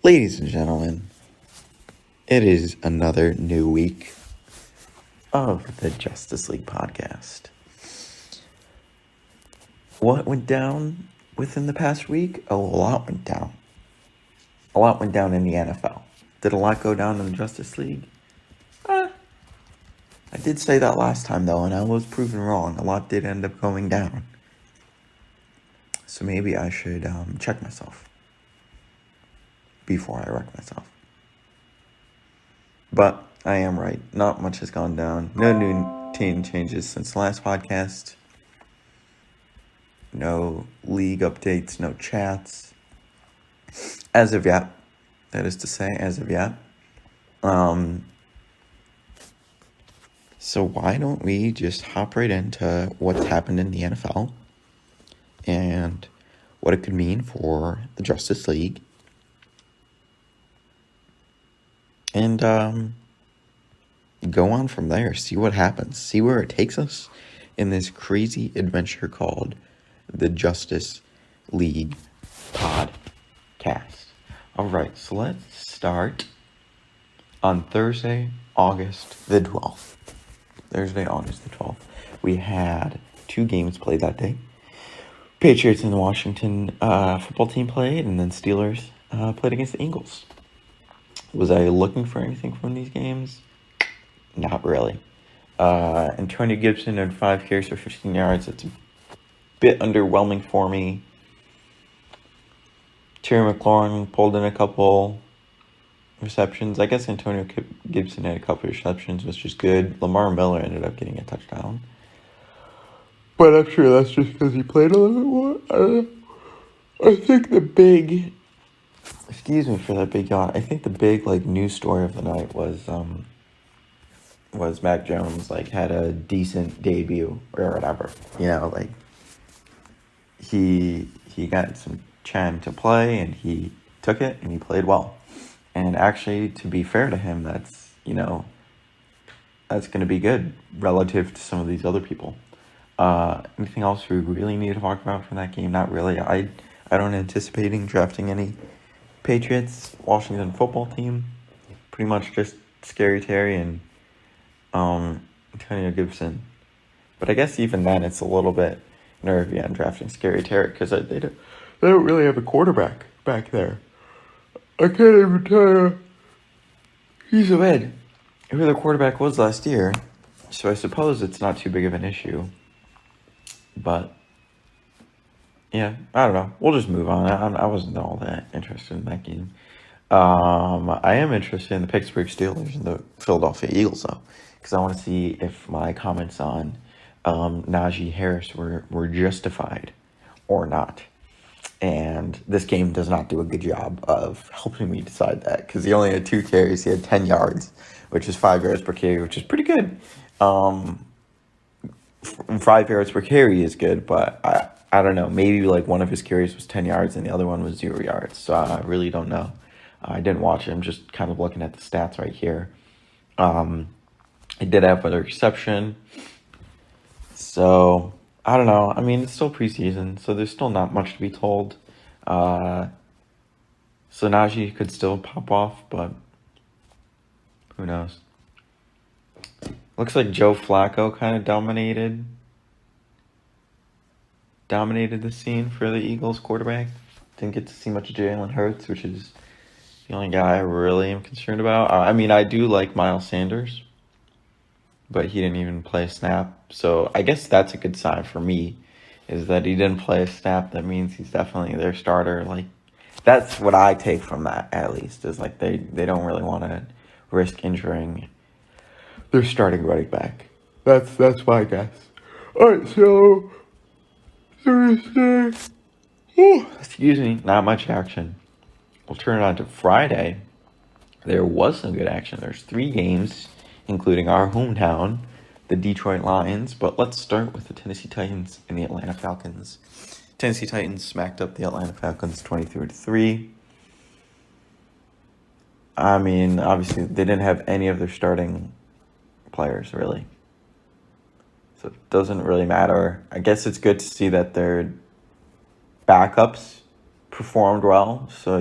Ladies and gentlemen, it is another new week of the Justice League podcast. What went down within the past week? A lot went down. A lot went down in the NFL. Did a lot go down in the Justice League? I did say that last time, though, and I was proven wrong. A lot did end up going down. So maybe I should check myself before I wreck myself. But I am right. Not much has gone down. No new team changes since the last podcast. No league updates, no chats. As of yet. That is to say, as of yet. So why don't we just hop right into what's happened in the NFL and what it could mean for the Justice League. And go on from there, see what happens, see where it takes us in this crazy adventure called the Justice League podcast. All right, so let's start on Thursday, August the 12th. We had 2 games played that day. Patriots and the Washington football team played, and then Steelers played against the Eagles. Was I looking for anything from these games? Not really. Antonio Gibson had 5 carries for 15 yards. It's a bit underwhelming for me. Terry McLaurin pulled in a couple receptions. I guess Antonio Gibson had a couple receptions, which is good. Lamar Miller ended up getting a touchdown. But I'm sure that's just because he played a little bit more. I think the big... Excuse me for that big yawn. I think the big news story of the night was Mac Jones had a decent debut or whatever. He got some time to play and he took it and he played well. And actually, to be fair to him, that's going to be good relative to some of these other people. Anything else we really need to talk about from that game? Not really. I don't anticipating drafting any Patriots, Washington football team. Pretty much just Scary Terry and Antonio Gibson. But I guess even then it's a little bit nervy on drafting Scary Terry because they don't really have a quarterback back there. I can't even tell you. He's a red. Who the quarterback was last year. So I suppose it's not too big of an issue. But yeah, I don't know. We'll just move on. I wasn't all that interested in that game. I am interested in the Pittsburgh Steelers and the Philadelphia Eagles, though, because I want to see if my comments on Naji Harris were justified or not. And this game does not do a good job of helping me decide that, because he only had 2 carries. He had 10 yards, which is 5 yards per carry, which is pretty good. 5 yards per carry is good, but I don't know. Maybe one of his carries was 10 yards and the other one was 0 yards. So I really don't know. I didn't watch it. I'm just kind of looking at the stats right here. He did have a reception. So I don't know. I mean, it's still preseason, so there's still not much to be told. So Naji could still pop off, but who knows? Looks like Joe Flacco kind of dominated the scene for the Eagles quarterback. Didn't get to see much of Jalen Hurts, which is the only guy I really am concerned about. I mean, I do like Miles Sanders, but he didn't even play a snap. So I guess that's a good sign for me, is that he didn't play a snap. That means he's definitely their starter. That's what I take from that, at least, is they don't really want to risk injuring their starting running back. That's my guess. All right, so Thursday. Excuse me, not much action. We'll turn it on to Friday. There was some good action. There's 3 games, including our hometown, the Detroit Lions. But let's start with the Tennessee Titans and the Atlanta Falcons. Tennessee Titans smacked up the Atlanta Falcons 23-3. I mean, obviously, they didn't have any of their starting players, really. So it doesn't really matter. I guess it's good to see that their backups performed well, so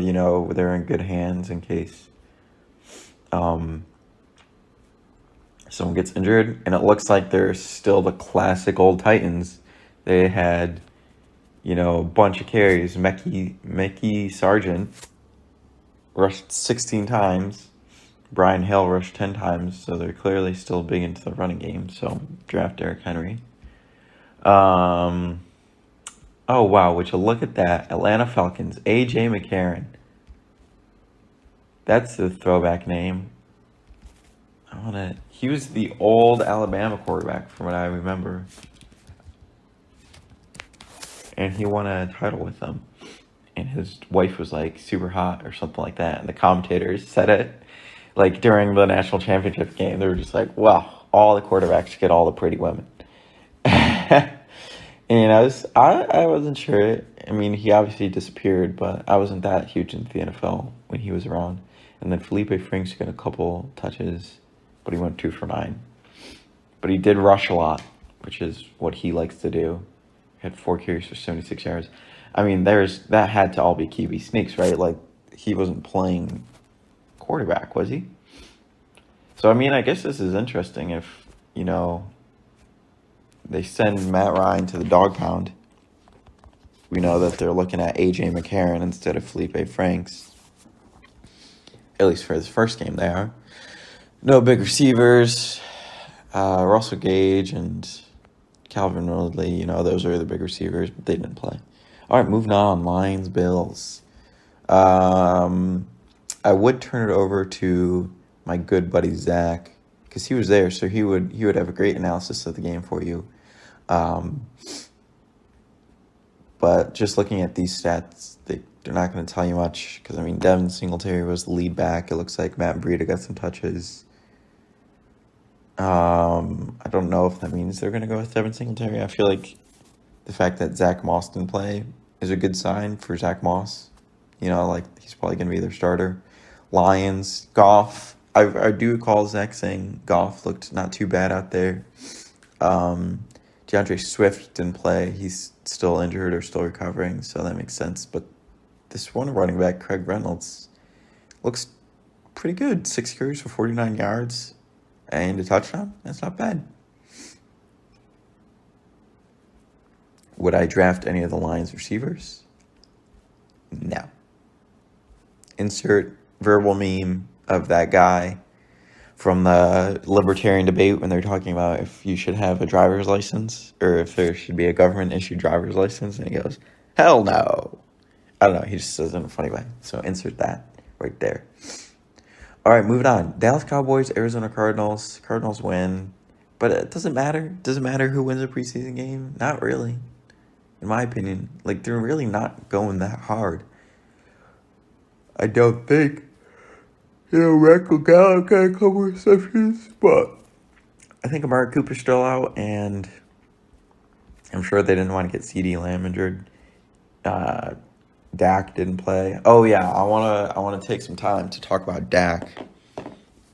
they're in good hands in case someone gets injured. And it looks like they're still the classic old Titans. They had a bunch of carries. Mickey Sargent rushed 16 times. Brian Hill rushed 10 times, so they're clearly still big into the running game. So draft Derrick Henry. Oh wow, would you look at that? Atlanta Falcons, AJ McCarron. That's the throwback name. He was the old Alabama quarterback from what I remember. And he won a title with them. And his wife was like super hot or something like that. And the commentators said it like during the national championship game. They were just like, wow, all the quarterbacks get all the pretty women. And I wasn't sure. I mean, he obviously disappeared, but I wasn't that huge into the NFL when he was around. And then Felipe Franks got a couple touches, but he went 2 for 9. But he did rush a lot, which is what he likes to do. He had 4 carries for 76 yards. I mean, that had to all be QB sneaks, right? Like, he wasn't playing quarterback, was he? So, I mean, I guess this is interesting if, they send Matt Ryan to the dog pound. We know that they're looking at A.J. McCarron instead of Felipe Franks. At least for his first game they are. No big receivers. Russell Gage and Calvin Ridley, those are the big receivers, but they didn't play. All right, moving on. Lions, Bills. I would turn it over to my good buddy Zach, because he was there, so he would have a great analysis of the game for you. But just looking at these stats, they're not going to tell you much, because, Devin Singletary was the lead back. It looks like Matt Breida got some touches. I don't know if that means they're going to go with Devin Singletary. I feel like the fact that Zach Moss didn't play is a good sign for Zach Moss. He's probably going to be their starter. Lions, Goff. I do recall Zach saying Goff looked not too bad out there. DeAndre Swift didn't play. He's still injured or still recovering, so that makes sense. But this one running back, Craig Reynolds, looks pretty good. 6 carries for 49 yards and a touchdown. That's not bad. Would I draft any of the Lions receivers? No. Insert verbal meme of that guy from the libertarian debate when they're talking about if you should have a driver's license or if there should be a government-issued driver's license. And he goes, hell no. I don't know. He just says it in a funny way. So insert that right there. All right, moving on. Dallas Cowboys, Arizona Cardinals. Cardinals win. But it doesn't matter. Does it matter who wins a preseason game? Not really. In my opinion. They're really not going that hard. I don't think. Randall Gallup got a couple receptions, but I think Amari Cooper's still out, and I'm sure they didn't want to get CeeDee Lamb injured. Dak didn't play. Oh yeah, I wanna take some time to talk about Dak,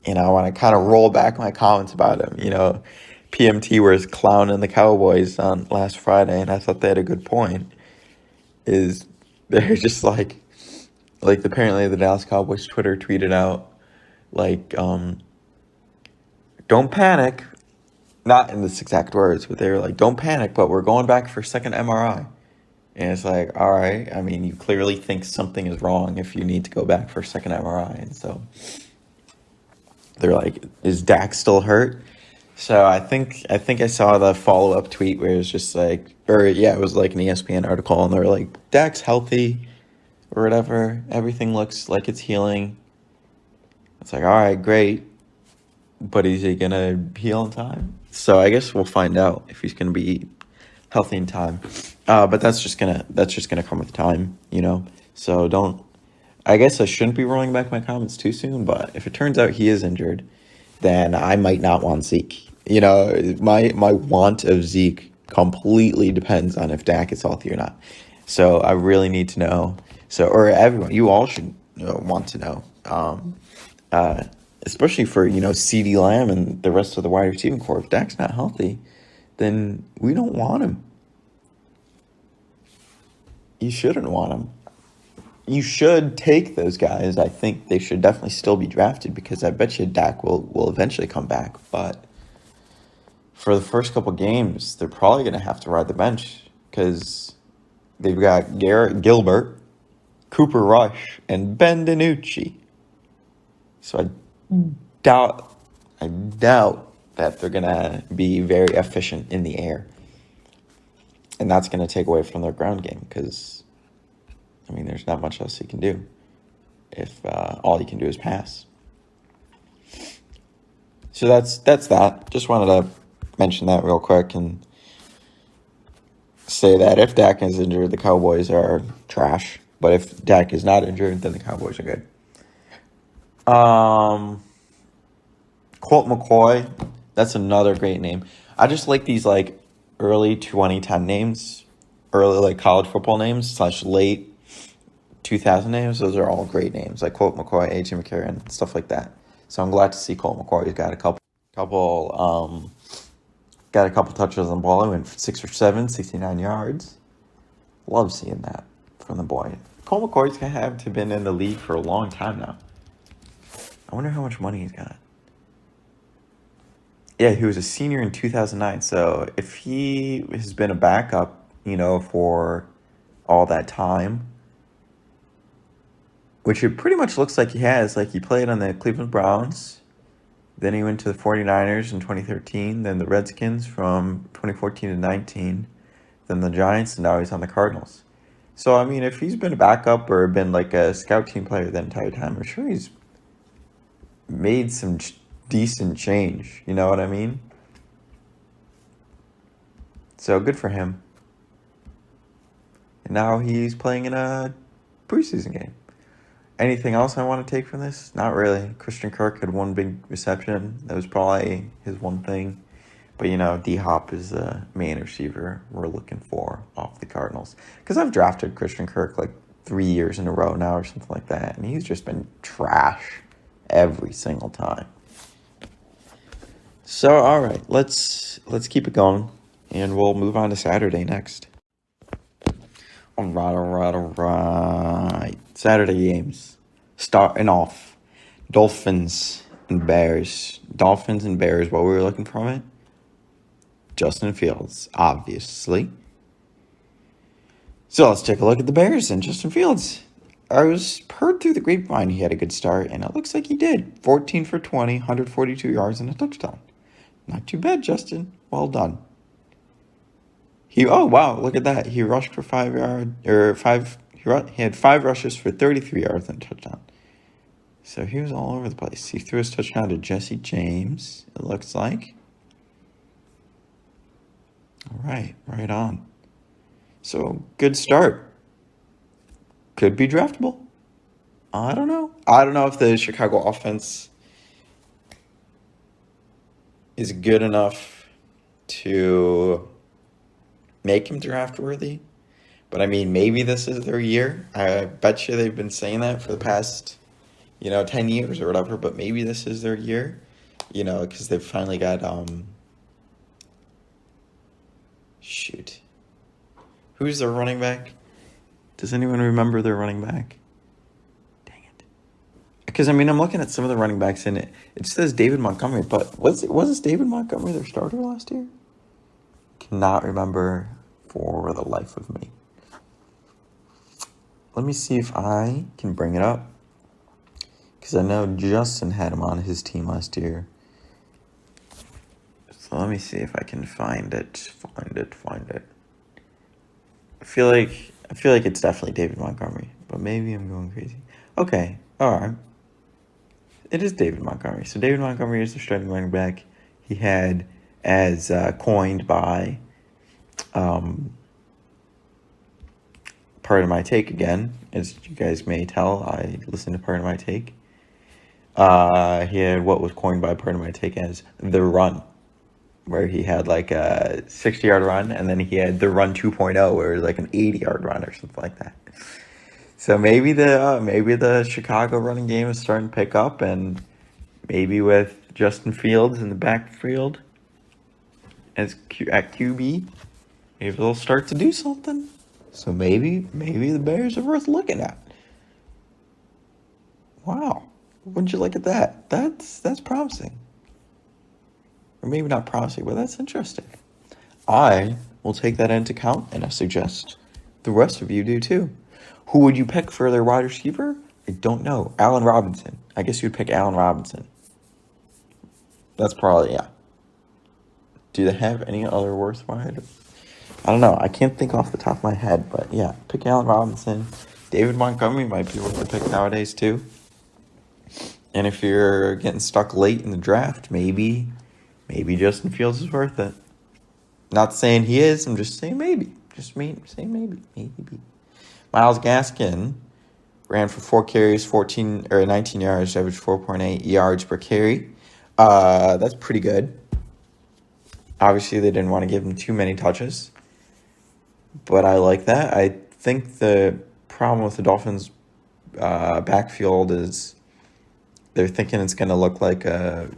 and I want to kind of roll back my comments about him. PMT was clowning the Cowboys on last Friday, and I thought they had a good point. Is they're just apparently the Dallas Cowboys Twitter tweeted out, don't panic. Not in this exact words, but they were like, don't panic, but we're going back for a second MRI. And it's like, all right, you clearly think something is wrong if you need to go back for a second MRI. And so they're like, is Dak still hurt? So I think I saw the follow-up tweet where it was just it was like an ESPN article, and they were like, Dak's healthy or whatever. Everything looks like it's healing. It's like, all right, great. But is he going to heal in time? So I guess we'll find out if he's going to be healthy in time. But that's just gonna come with time, So I guess I shouldn't be rolling back my comments too soon, but if it turns out he is injured, then I might not want Zeke. My want of Zeke completely depends on if Dak is healthy or not. So I really need to know. Or everyone, you all should want to know. Especially for, CeeDee Lamb and the rest of the wide receiving core. If Dak's not healthy, then we don't want him. You shouldn't want him. you should take those guys. I think they should definitely still be drafted because I bet you Dak will eventually come back. But for the first couple games, they're probably going to have to ride the bench because they've got Garrett Gilbert, Cooper Rush, and Ben DiNucci. So I doubt that they're going to be very efficient in the air. And that's going to take away from their ground game because, I mean, there's not much else he can do if all he can do is pass. So that's that. Just wanted to mention that real quick and say that if Dak is injured, the Cowboys are trash. But if Dak is not injured, then the Cowboys are good. Colt McCoy, that's another great name. I just like these like early 2010 names, early like college football names / late 2000 names. Those are all great names, like Colt McCoy, A.J. McCarron, stuff like that. So I'm glad to see Colt McCoy. He's got a couple touches on the ball. He went 6 or 7, 69 yards. Love seeing that from the boy. Colt McCoy's gonna have to been in the league for a long time now. I wonder how much money he's got. Yeah, he was a senior in 2009. So if he has been a backup, for all that time, which it pretty much looks like he has. Like, he played on the Cleveland Browns. Then he went to the 49ers in 2013. Then the Redskins from 2014 to 19. Then the Giants, and now he's on the Cardinals. So, I mean, if he's been a backup or been like a scout team player the entire time, I'm sure he's made some decent change. You know what I mean? So, good for him. And now he's playing in a preseason game. Anything else I want to take from this? Not really. Christian Kirk had one big reception. That was probably his one thing. But, D-Hop is the main receiver we're looking for off the Cardinals. Because I've drafted Christian Kirk like 3 years in a row now or something like that. And he's just been trash every single time. So, all right. Let's keep it going. And we'll move on to Saturday next. All right. Saturday games. Starting off, Dolphins and Bears. Dolphins and Bears, what we were looking from it? Justin Fields, obviously. So let's take a look at the Bears and Justin Fields. I was heard through the grapevine he had a good start, and it looks like he did. 14 for 20, 142 yards, and a touchdown. Not too bad, Justin. Well done. Oh, wow, look at that. He rushed for 5 yards, he had 5 rushes for 33 yards and a touchdown. So he was all over the place. He threw his touchdown to Jesse James, it looks like. All right, right on. So, good start. Could be draftable. I don't know. I don't know if the Chicago offense is good enough to make him draft worthy. But I mean, maybe this is their year. I bet you they've been saying that for the past, 10 years or whatever. But maybe this is their year, because they've finally got, Who's their running back? Does anyone remember their running back? Dang it. Because, I'm looking at some of the running backs in it. It says David Montgomery, but was David Montgomery their starter last year? Cannot remember for the life of me. Let me see if I can bring it up. Because I know Justin had him on his team last year. So let me see if I can find it. Find it. I feel like it's definitely David Montgomery, but maybe I'm going crazy. Okay, all right. It is David Montgomery. So David Montgomery is the starting running back. He had, as coined by Part of My Take again, as you guys may tell, I listen to Part of My Take. He had what was coined by Part of My Take as the run, where he had like a 60-yard run, and then he had the run 2.0, where it was like an 80-yard run or something like that. So maybe the Chicago running game is starting to pick up, and maybe with Justin Fields in the backfield at QB, maybe they'll start to do something. So maybe the Bears are worth looking at. Wow. Wouldn't you look at that? That's promising. Or maybe not promising, but that's interesting. I will take that into account, and I suggest the rest of you do too. Who would you pick for their wide receiver? I don't know. Allen Robinson. I guess you'd pick Allen Robinson. That's probably, yeah. Do they have any other worse wide? I don't know. I can't think off the top of my head, but yeah, pick Allen Robinson. David Montgomery might be worth the pick nowadays too. And if you're getting stuck late in the draft, maybe Justin Fields is worth it. Not saying he is. I'm just saying maybe. Saying maybe. Myles Gaskin ran for 4 carries, 19 yards, averaged 4.8 yards per carry. That's pretty good. Obviously, they didn't want to give him too many touches, but I like that. I think the problem with the Dolphins' backfield is they're thinking it's going to look like a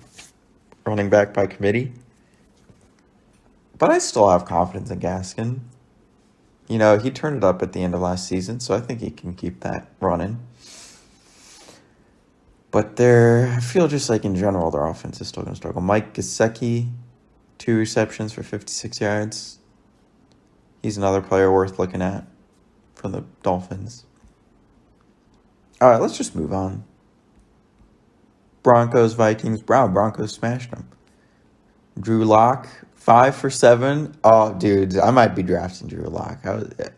running back by committee. But I still have confidence in Gaskin. You know, he turned it up at the end of last season, so I think he can keep that running. But I feel just like in general, their offense is still going to struggle. Mike Gesicki, 2 receptions for 56 yards. He's another player worth looking at for the Dolphins. All right, let's just move on. Broncos, Vikings. Broncos smashed them. Drew Lock, 5 for 7. Oh, dude, I might be drafting Drew Lock.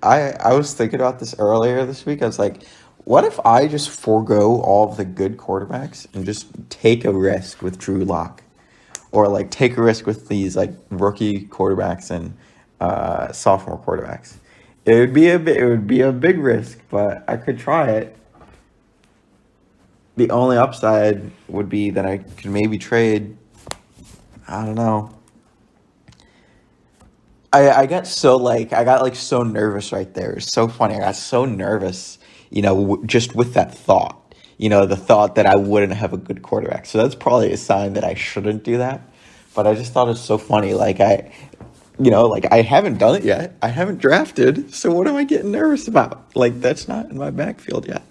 I was thinking about this earlier this week. I was like, what if I just forego all of the good quarterbacks and just take a risk with Drew Lock? Or, like, take a risk with these, like, rookie quarterbacks and sophomore quarterbacks. It would be a big risk, but I could try it. The only upside would be that I could maybe trade. I don't know. I got so nervous right there. It's so funny. I got so nervous, just with that thought. The thought that I wouldn't have a good quarterback. So that's probably a sign that I shouldn't do that. But I just thought it's so funny. I haven't done it yet. I haven't drafted. So what am I getting nervous about? That's not in my backfield yet.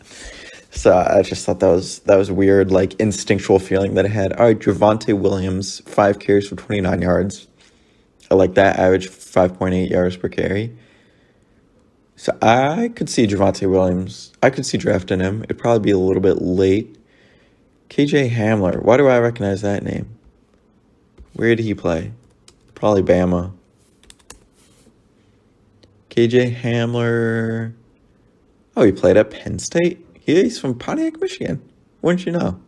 So I just thought that was weird, instinctual feeling that I had. All right, Javonte Williams, 5 carries for 29 yards. I like that, average 5.8 yards per carry. So I could see Javonte Williams. I could see drafting him. It'd probably be a little bit late. KJ Hamler. Why do I recognize that name? Where did he play? Probably Bama. KJ Hamler. Oh, he played at Penn State? He's from Pontiac, Michigan. Wouldn't you know?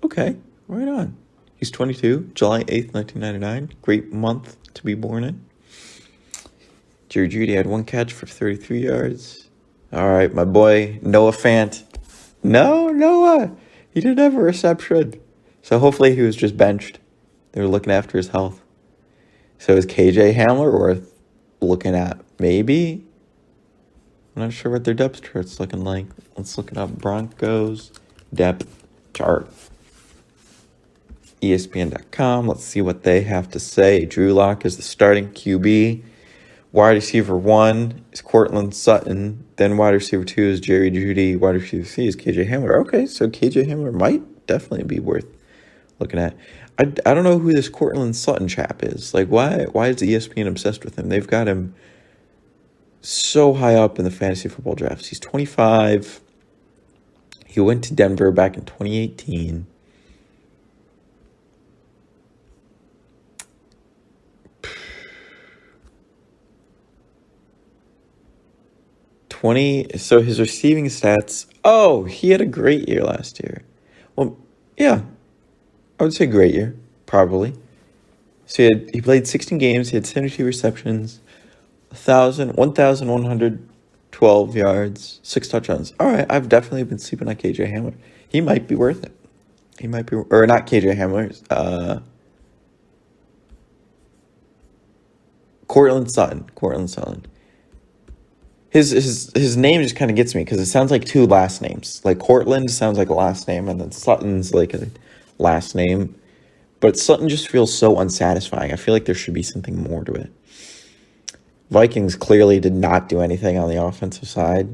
Okay, right on. He's 22, July 8th, 1999. Great month to be born in. Jerry Jeudy had 1 catch for 33 yards. All right, my boy, Noah Fant. No, Noah. He didn't have a reception. So hopefully he was just benched. They were looking after his health. So is KJ Hamler worth looking at? Maybe. I'm not sure what their depth chart's looking like. Let's look it up. Broncos depth chart. ESPN.com. Let's see what they have to say. Drew Lock is the starting QB. Wide receiver 1 is Courtland Sutton. Then wide receiver 2 is Jerry Jeudy. Wide receiver 3 is KJ Hamler. Okay, so KJ Hamler might definitely be worth looking at. I don't know who this Courtland Sutton chap is. Why is ESPN obsessed with him? They've got him so high up in the fantasy football drafts. He's 25. He went to Denver back in 2018. So his receiving stats. Oh, he had a great year last year. Well, yeah, I would say great year, probably. So he played 16 games. He had 72 receptions. 1,112 yards, 6 touchdowns. All right, I've definitely been sleeping on KJ Hamler. He might be worth it. Or not KJ Hamler. Courtland Sutton. His name just kind of gets me because it sounds like 2 last names. Courtland sounds like a last name, and then Sutton's like a last name. But Sutton just feels so unsatisfying. I feel like there should be something more to it. Vikings clearly did not do anything on the offensive side.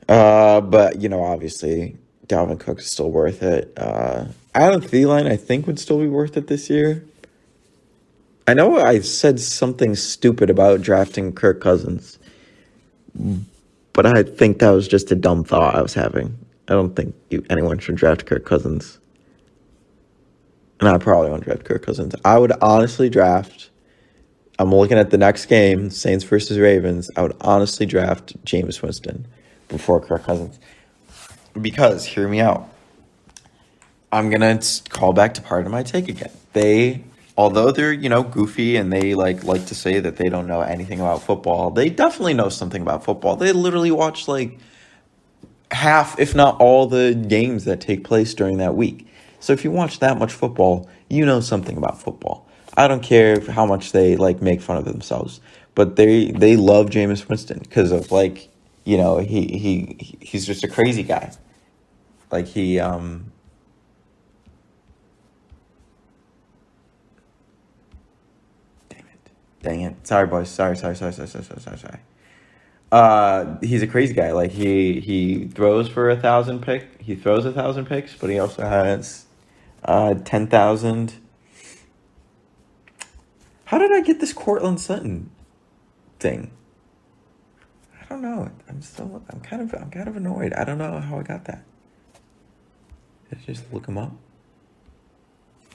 But, obviously, Dalvin Cook is still worth it. Adam Thielen, I think, would still be worth it this year. I know I said something stupid about drafting Kirk Cousins, but I think that was just a dumb thought I was having. I don't think anyone should draft Kirk Cousins. And I probably won't draft Kirk Cousins. I would honestly draft... I'm looking at the next game, Saints versus Ravens. I would honestly draft Jameis Winston before Kirk Cousins. Because, hear me out, I'm going to call back to part of my take again. Although they're, goofy and they like to say that they don't know anything about football, they definitely know something about football. They literally watch half, if not all, the games that take place during that week. So if you watch that much football, you know something about football. I don't care how much they make fun of themselves, but they love Jameis Winston because of he's just a crazy guy. Dang it. Sorry, boys. Sorry. He's a crazy guy. He throws for 1,000 picks. He throws 1,000 picks, but he also has 10,000. How did I get this Cortland Sutton thing? I don't know. I'm kind of annoyed. I don't know how I got that. Did I just look him up?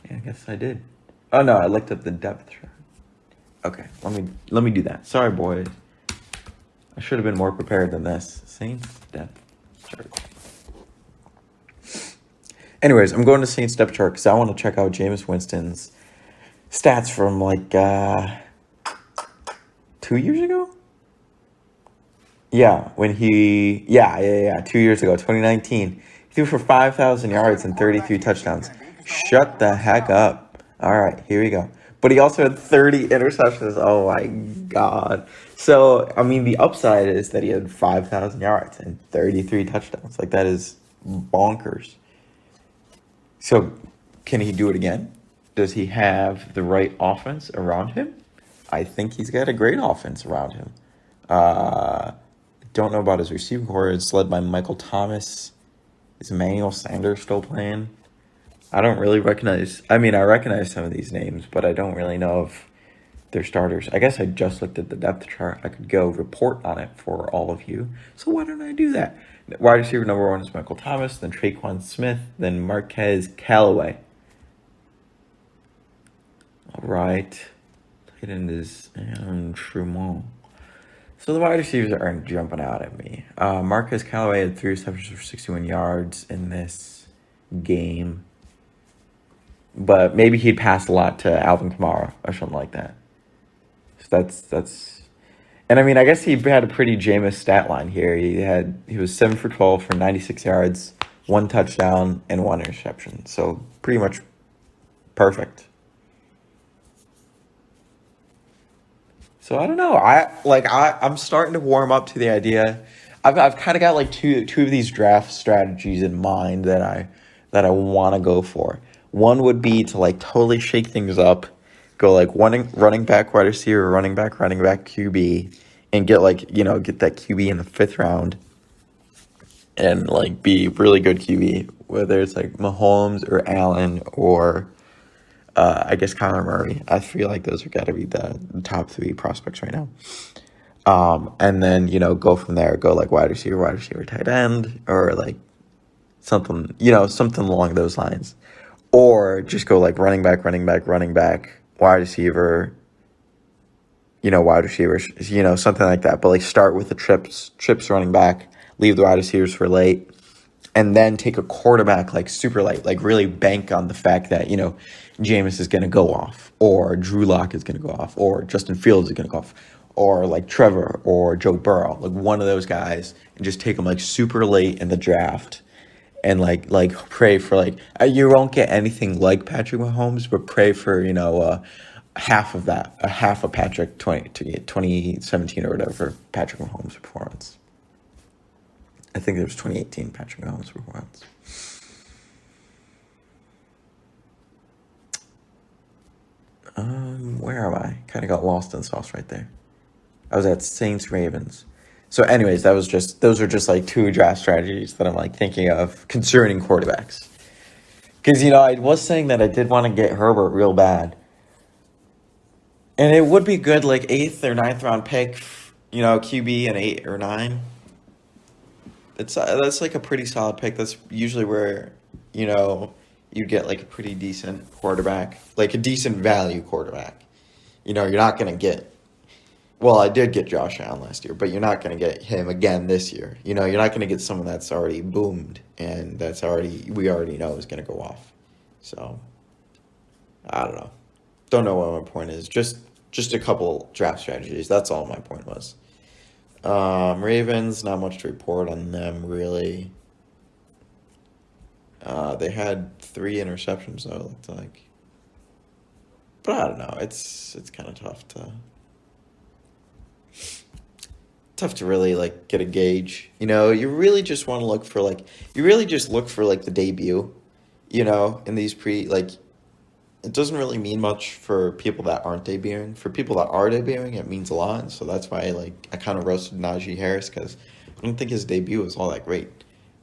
Yeah, I guess I did. Oh no, I looked up the depth chart. Okay, let me do that. Sorry, boys. I should have been more prepared than this. Saints depth chart. Anyways, I'm going to Saints depth chart because I want to check out Jameis Winston's stats from 2 years ago. Yeah, when 2 years ago, 2019, he threw for 5,000 yards and 33 touchdowns. Shut the heck up. All right, here we go. But he also had 30 interceptions. Oh, my God. So, the upside is that he had 5,000 yards and 33 touchdowns. That is bonkers. So, can he do it again? Does he have the right offense around him? I think he's got a great offense around him. Don't know about his receiving core. It's led by Michael Thomas. Is Emmanuel Sanders still playing? I don't really recognize... I recognize some of these names, but I don't really know if they're starters. I guess I just looked at the depth chart. I could go report on it for all of you. So why don't I do that? Wide receiver number 1 is Michael Thomas, then Traquan Smith, then Marquez Callaway. All right. Tight end is Tremont. So the wide receivers aren't jumping out at me. Marquez Callaway had 3 receptions for 61 yards in this game. But maybe he'd pass a lot to Alvin Kamara or something like that. So that's... And I guess he had a pretty Jameis stat line here. He was 7 for 12 for 96 yards, 1 touchdown, and 1 interception. So pretty much perfect. So I don't know. I'm starting to warm up to the idea. I've kind of got two of these draft strategies in mind that I want to go for. One would be to totally shake things up, go running back, wide receiver, running back, QB, and get get that QB in the 5th round, and be really good QB, whether it's Mahomes or Allen or I guess Kyler Murray. I feel like those are got to be the top 3 prospects right now. And then go from there, go wide receiver, tight end, or something along those lines. Or just go running back, wide receiver, wide receivers, something like that. But start with the trips running back, leave the wide receivers for late, and then take a quarterback super late, really bank on the fact that, Jameis is going to go off, or Drew Lock is going to go off, or Justin Fields is going to go off, or Trevor or Joe Burrow, one of those guys, and just take them super late in the draft. And pray for you won't get anything like Patrick Mahomes, but pray for half of that, half of Patrick 2017 or whatever Patrick Mahomes performance. I think it was 2018 Patrick Mahomes performance. Where am I? Kind of got lost in sauce right there. I was at Saints Ravens. So, anyways, those are just like two draft strategies that I'm like thinking of concerning quarterbacks. Because I was saying that I did want to get Herbert real bad, and it would be good like 8th or 9th round pick. QB an 8 or 9. That's like a pretty solid pick. That's usually where you get like a pretty decent quarterback, like a decent value quarterback. You're not gonna get. Well, I did get Josh Allen last year, but you're not going to get him again this year. You're not going to get someone that's already boomed and we already know is going to go off. So, I don't know. Don't know what my point is. Just a couple draft strategies. That's all my point was. Ravens, not much to report on them, really. They had 3 interceptions, though, it looked like. But I don't know. It's kind of tough to really like get a gauge. You really just want to look for like the debut, in these it doesn't really mean much for people that aren't debuting. For people that are debuting, it means a lot. So that's why I kind of roasted Naji Harris because I don't think his debut was all that great.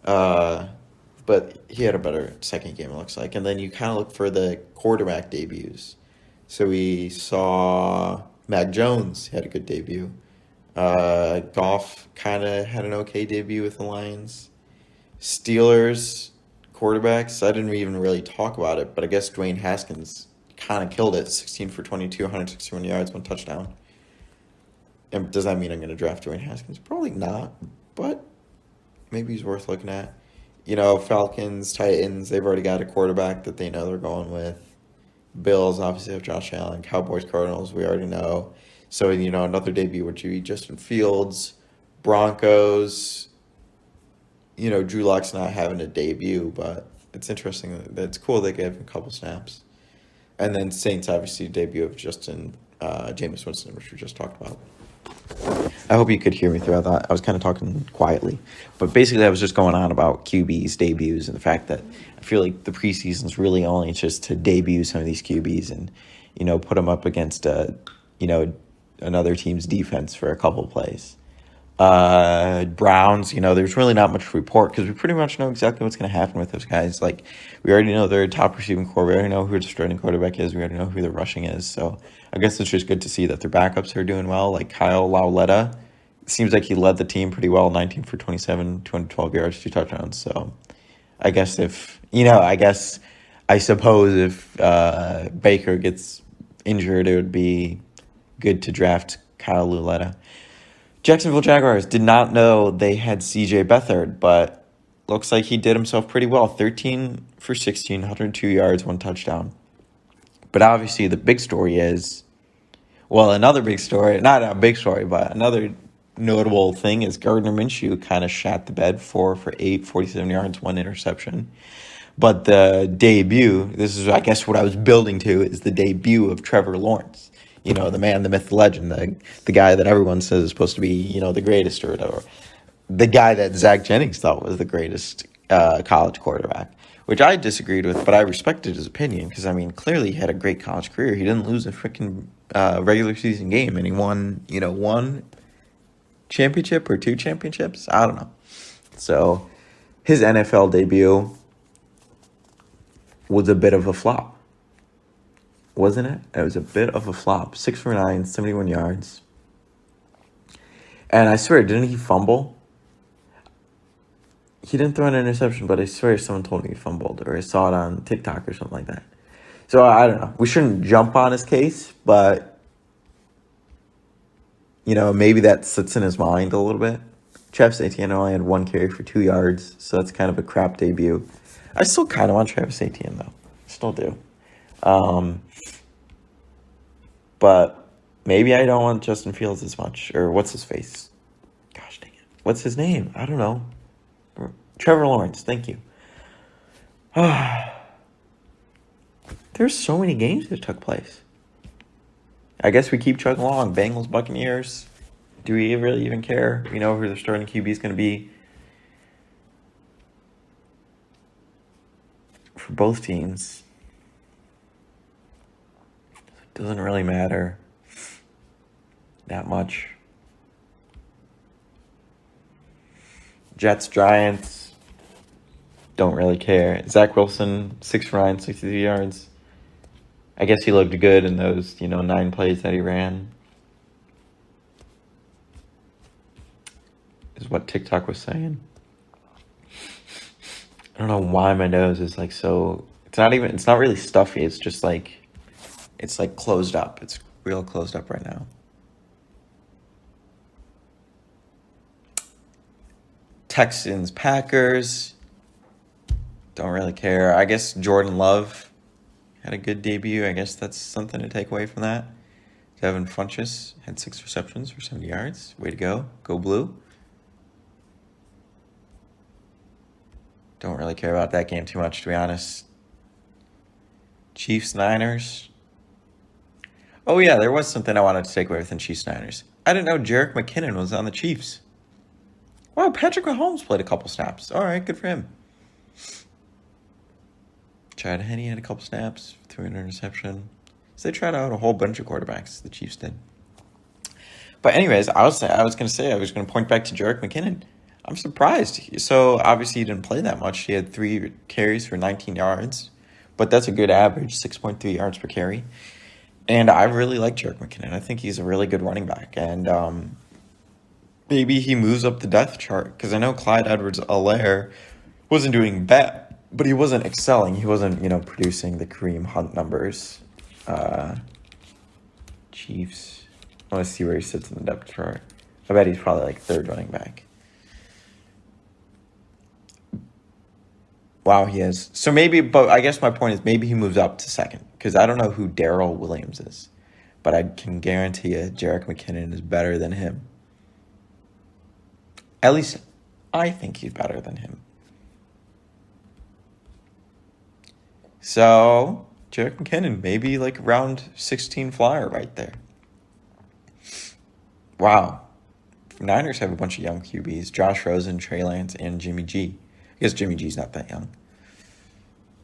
But he had a better second game, it looks like. And then you kind of look for the quarterback debuts. So we saw Mac Jones had a good debut. Goff kind of had an okay debut with the Lions. Steelers quarterbacks, I didn't even really talk about it, but I guess Dwayne Haskins kind of killed it. 16 for 22, 161 yards, 1 touchdown. And does that mean I'm going to draft Dwayne Haskins? Probably not, but maybe he's worth looking at. Falcons, Titans, they've already got a quarterback that they know they're going with. Bills obviously have Josh Allen. Cowboys, Cardinals, we already know. So, another debut would be Justin Fields. Broncos, Drew Lock's not having a debut, but it's interesting. It's cool they gave him a couple snaps. And then Saints, obviously, debut of Jameis Winston, which we just talked about. I hope you could hear me throughout that. I was kind of talking quietly. But basically, I was just going on about QB's debuts and the fact that I feel like the preseason's really only just to debut some of these QBs and, put them up against, another team's defense for a couple of plays. Browns, there's really not much to report because we pretty much know exactly what's going to happen with those guys. Like, we already know their top receiving core. We already know who the starting quarterback is. We already know who the rushing is. So I guess it's just good to see that their backups are doing well. Like Kyle Lauletta, seems like he led the team pretty well, 19 for 27, 212 yards, 2 touchdowns. So I guess I suppose if Baker gets injured, it would be good to draft Kyle Lauletta. Jacksonville Jaguars did not know they had C.J. Beathard, but looks like he did himself pretty well. 13 for 16, 102 yards, 1 touchdown. But obviously the big story is, another big story, not a big story, but another notable thing is Gardner Minshew kind of shat the bed 4 for 8, 47 yards, 1 interception. But the debut, this is, I guess, what I was building to, is the debut of Trevor Lawrence. The man, the myth, the legend, the guy that everyone says is supposed to be, the greatest or whatever. The guy that Zach Jennings thought was the greatest college quarterback, which I disagreed with, but I respected his opinion because, clearly he had a great college career. He didn't lose a freaking regular season game, and he won, 1 championship or 2 championships. I don't know. So his NFL debut was a bit of a flop. Wasn't it? It was a bit of a flop. 6 for 9, 71 yards. And I swear, didn't he fumble? He didn't throw an interception, but I swear someone told me he fumbled, or I saw it on TikTok or something like that. So I don't know. We shouldn't jump on his case, but, maybe that sits in his mind a little bit. Travis Etienne only had 1 carry for 2 yards, so that's kind of a crap debut. I still kind of want Travis Etienne, though. Still do. But maybe I don't want Justin Fields as much. Or what's his face? Gosh dang it. What's his name? I don't know. Trevor Lawrence. Thank you. There's so many games that took place. I guess we keep chugging along. Bengals, Buccaneers. Do we really even care? We know who the starting QB is going to be for both teams. Doesn't really matter that much. Jets, Giants, don't really care. Zach Wilson, 6 for 9, 63 yards. I guess he looked good in those, 9 plays that he ran. Is what TikTok was saying. I don't know why my nose is like so. It's not really stuffy. It's just like, it's like closed up. It's real closed up right now. Texans, Packers. Don't really care. I guess Jordan Love had a good debut. I guess that's something to take away from that. Devin Funchess had 6 receptions for 70 yards. Way to go. Go Blue. Don't really care about that game too much, to be honest. Chiefs, Niners. Oh, yeah, there was something I wanted to take away from Chiefs, Niners. I didn't know Jerick McKinnon was on the Chiefs. Wow, Patrick Mahomes played a couple snaps. All right, good for him. Chad Henne had a couple snaps, threw an interception. So they tried out a whole bunch of quarterbacks, the Chiefs did. But anyways, I was going to point back to Jerick McKinnon. I'm surprised. So obviously he didn't play that much. He had 3 carries for 19 yards. But that's a good average, 6.3 yards per carry. And I really like Jerick McKinnon. I think he's a really good running back. And maybe he moves up the depth chart. Because I know Clyde Edwards-Helaire wasn't doing bad. But he wasn't excelling. He wasn't, producing the Kareem Hunt numbers. Chiefs. I want to see where he sits in the depth chart. I bet he's probably like 3rd running back. Wow, he is. So maybe, but I guess my point is maybe he moves up to 2nd. Because I don't know who Daryl Williams is. But I can guarantee you Jerick McKinnon is better than him. At least I think he's better than him. So, Jerick McKinnon, maybe like round 16 flyer right there. Wow. Niners have a bunch of young QBs. Josh Rosen, Trey Lance, and Jimmy G. I guess Jimmy G's not that young.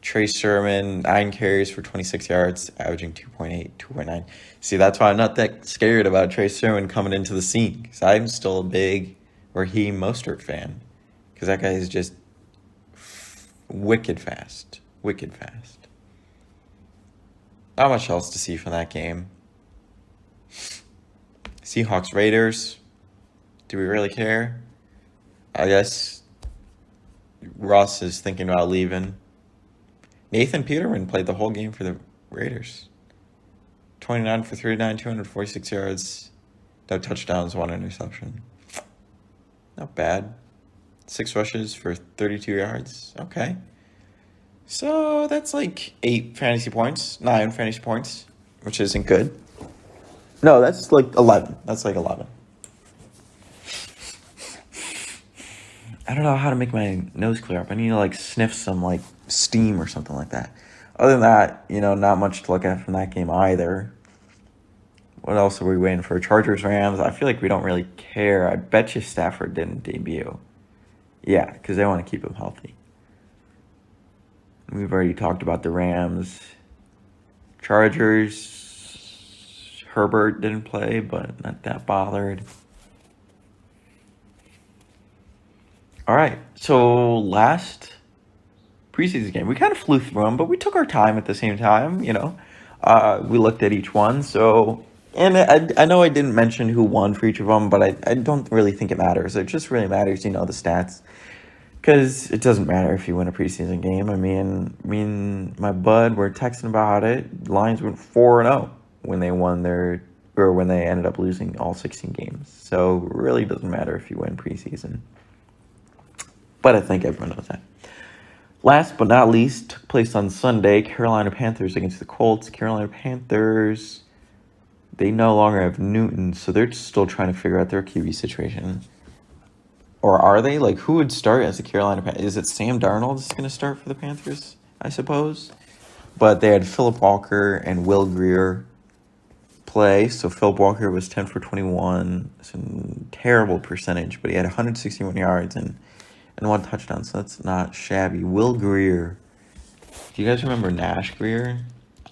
Trey Sermon, 9 carries for 26 yards, averaging 2.8, 2.9. See, that's why I'm not that scared about Trey Sermon coming into the scene. Because I'm still a big Raheem Mostert fan. Because that guy is just wicked fast. Wicked fast. Not much else to see from that game. Seahawks, Raiders. Do we really care? I guess Russ is thinking about leaving. Nathan Peterman played the whole game for the Raiders. 29 for 39, 246 yards. No touchdowns, 1 interception. Not bad. 6 rushes for 32 yards. Okay. So that's like 8 fantasy points, 9 fantasy points, which isn't good. No, that's like 11. That's like 11. I don't know how to make my nose clear up. I need to like sniff some like steam or something like that. Other than that, not much to look at from that game either. What else are we waiting for? Chargers, Rams. I feel like we don't really care. I bet you Stafford didn't debut. Yeah, because they want to keep him healthy. We've already talked about the Rams. Chargers, Hubbard didn't play, but not that bothered. All right, so last preseason game, we kind of flew through them, but we took our time at the same time, We looked at each one, and I know I didn't mention who won for each of them, but I don't really think it matters. It just really matters, the stats. Because it doesn't matter if you win a preseason game. I mean, my bud were texting about it. Lions went 4-0 when they when they ended up losing all 16 games. So it really doesn't matter if you win preseason. But I think everyone knows that. Last but not least, took place on Sunday, Carolina Panthers against the Colts. Carolina Panthers, they no longer have Newton, so they're still trying to figure out their QB situation. Or are they? Like, who would start as the Carolina Panthers? Is it Sam Darnold that's going to start for the Panthers, I suppose? But they had Philip Walker and Will Grier play. So Philip Walker was 10 for 21. It's a terrible percentage, but he had 161 yards and 1 touchdown, so that's not shabby. Will Grier. Do you guys remember Nash Grier?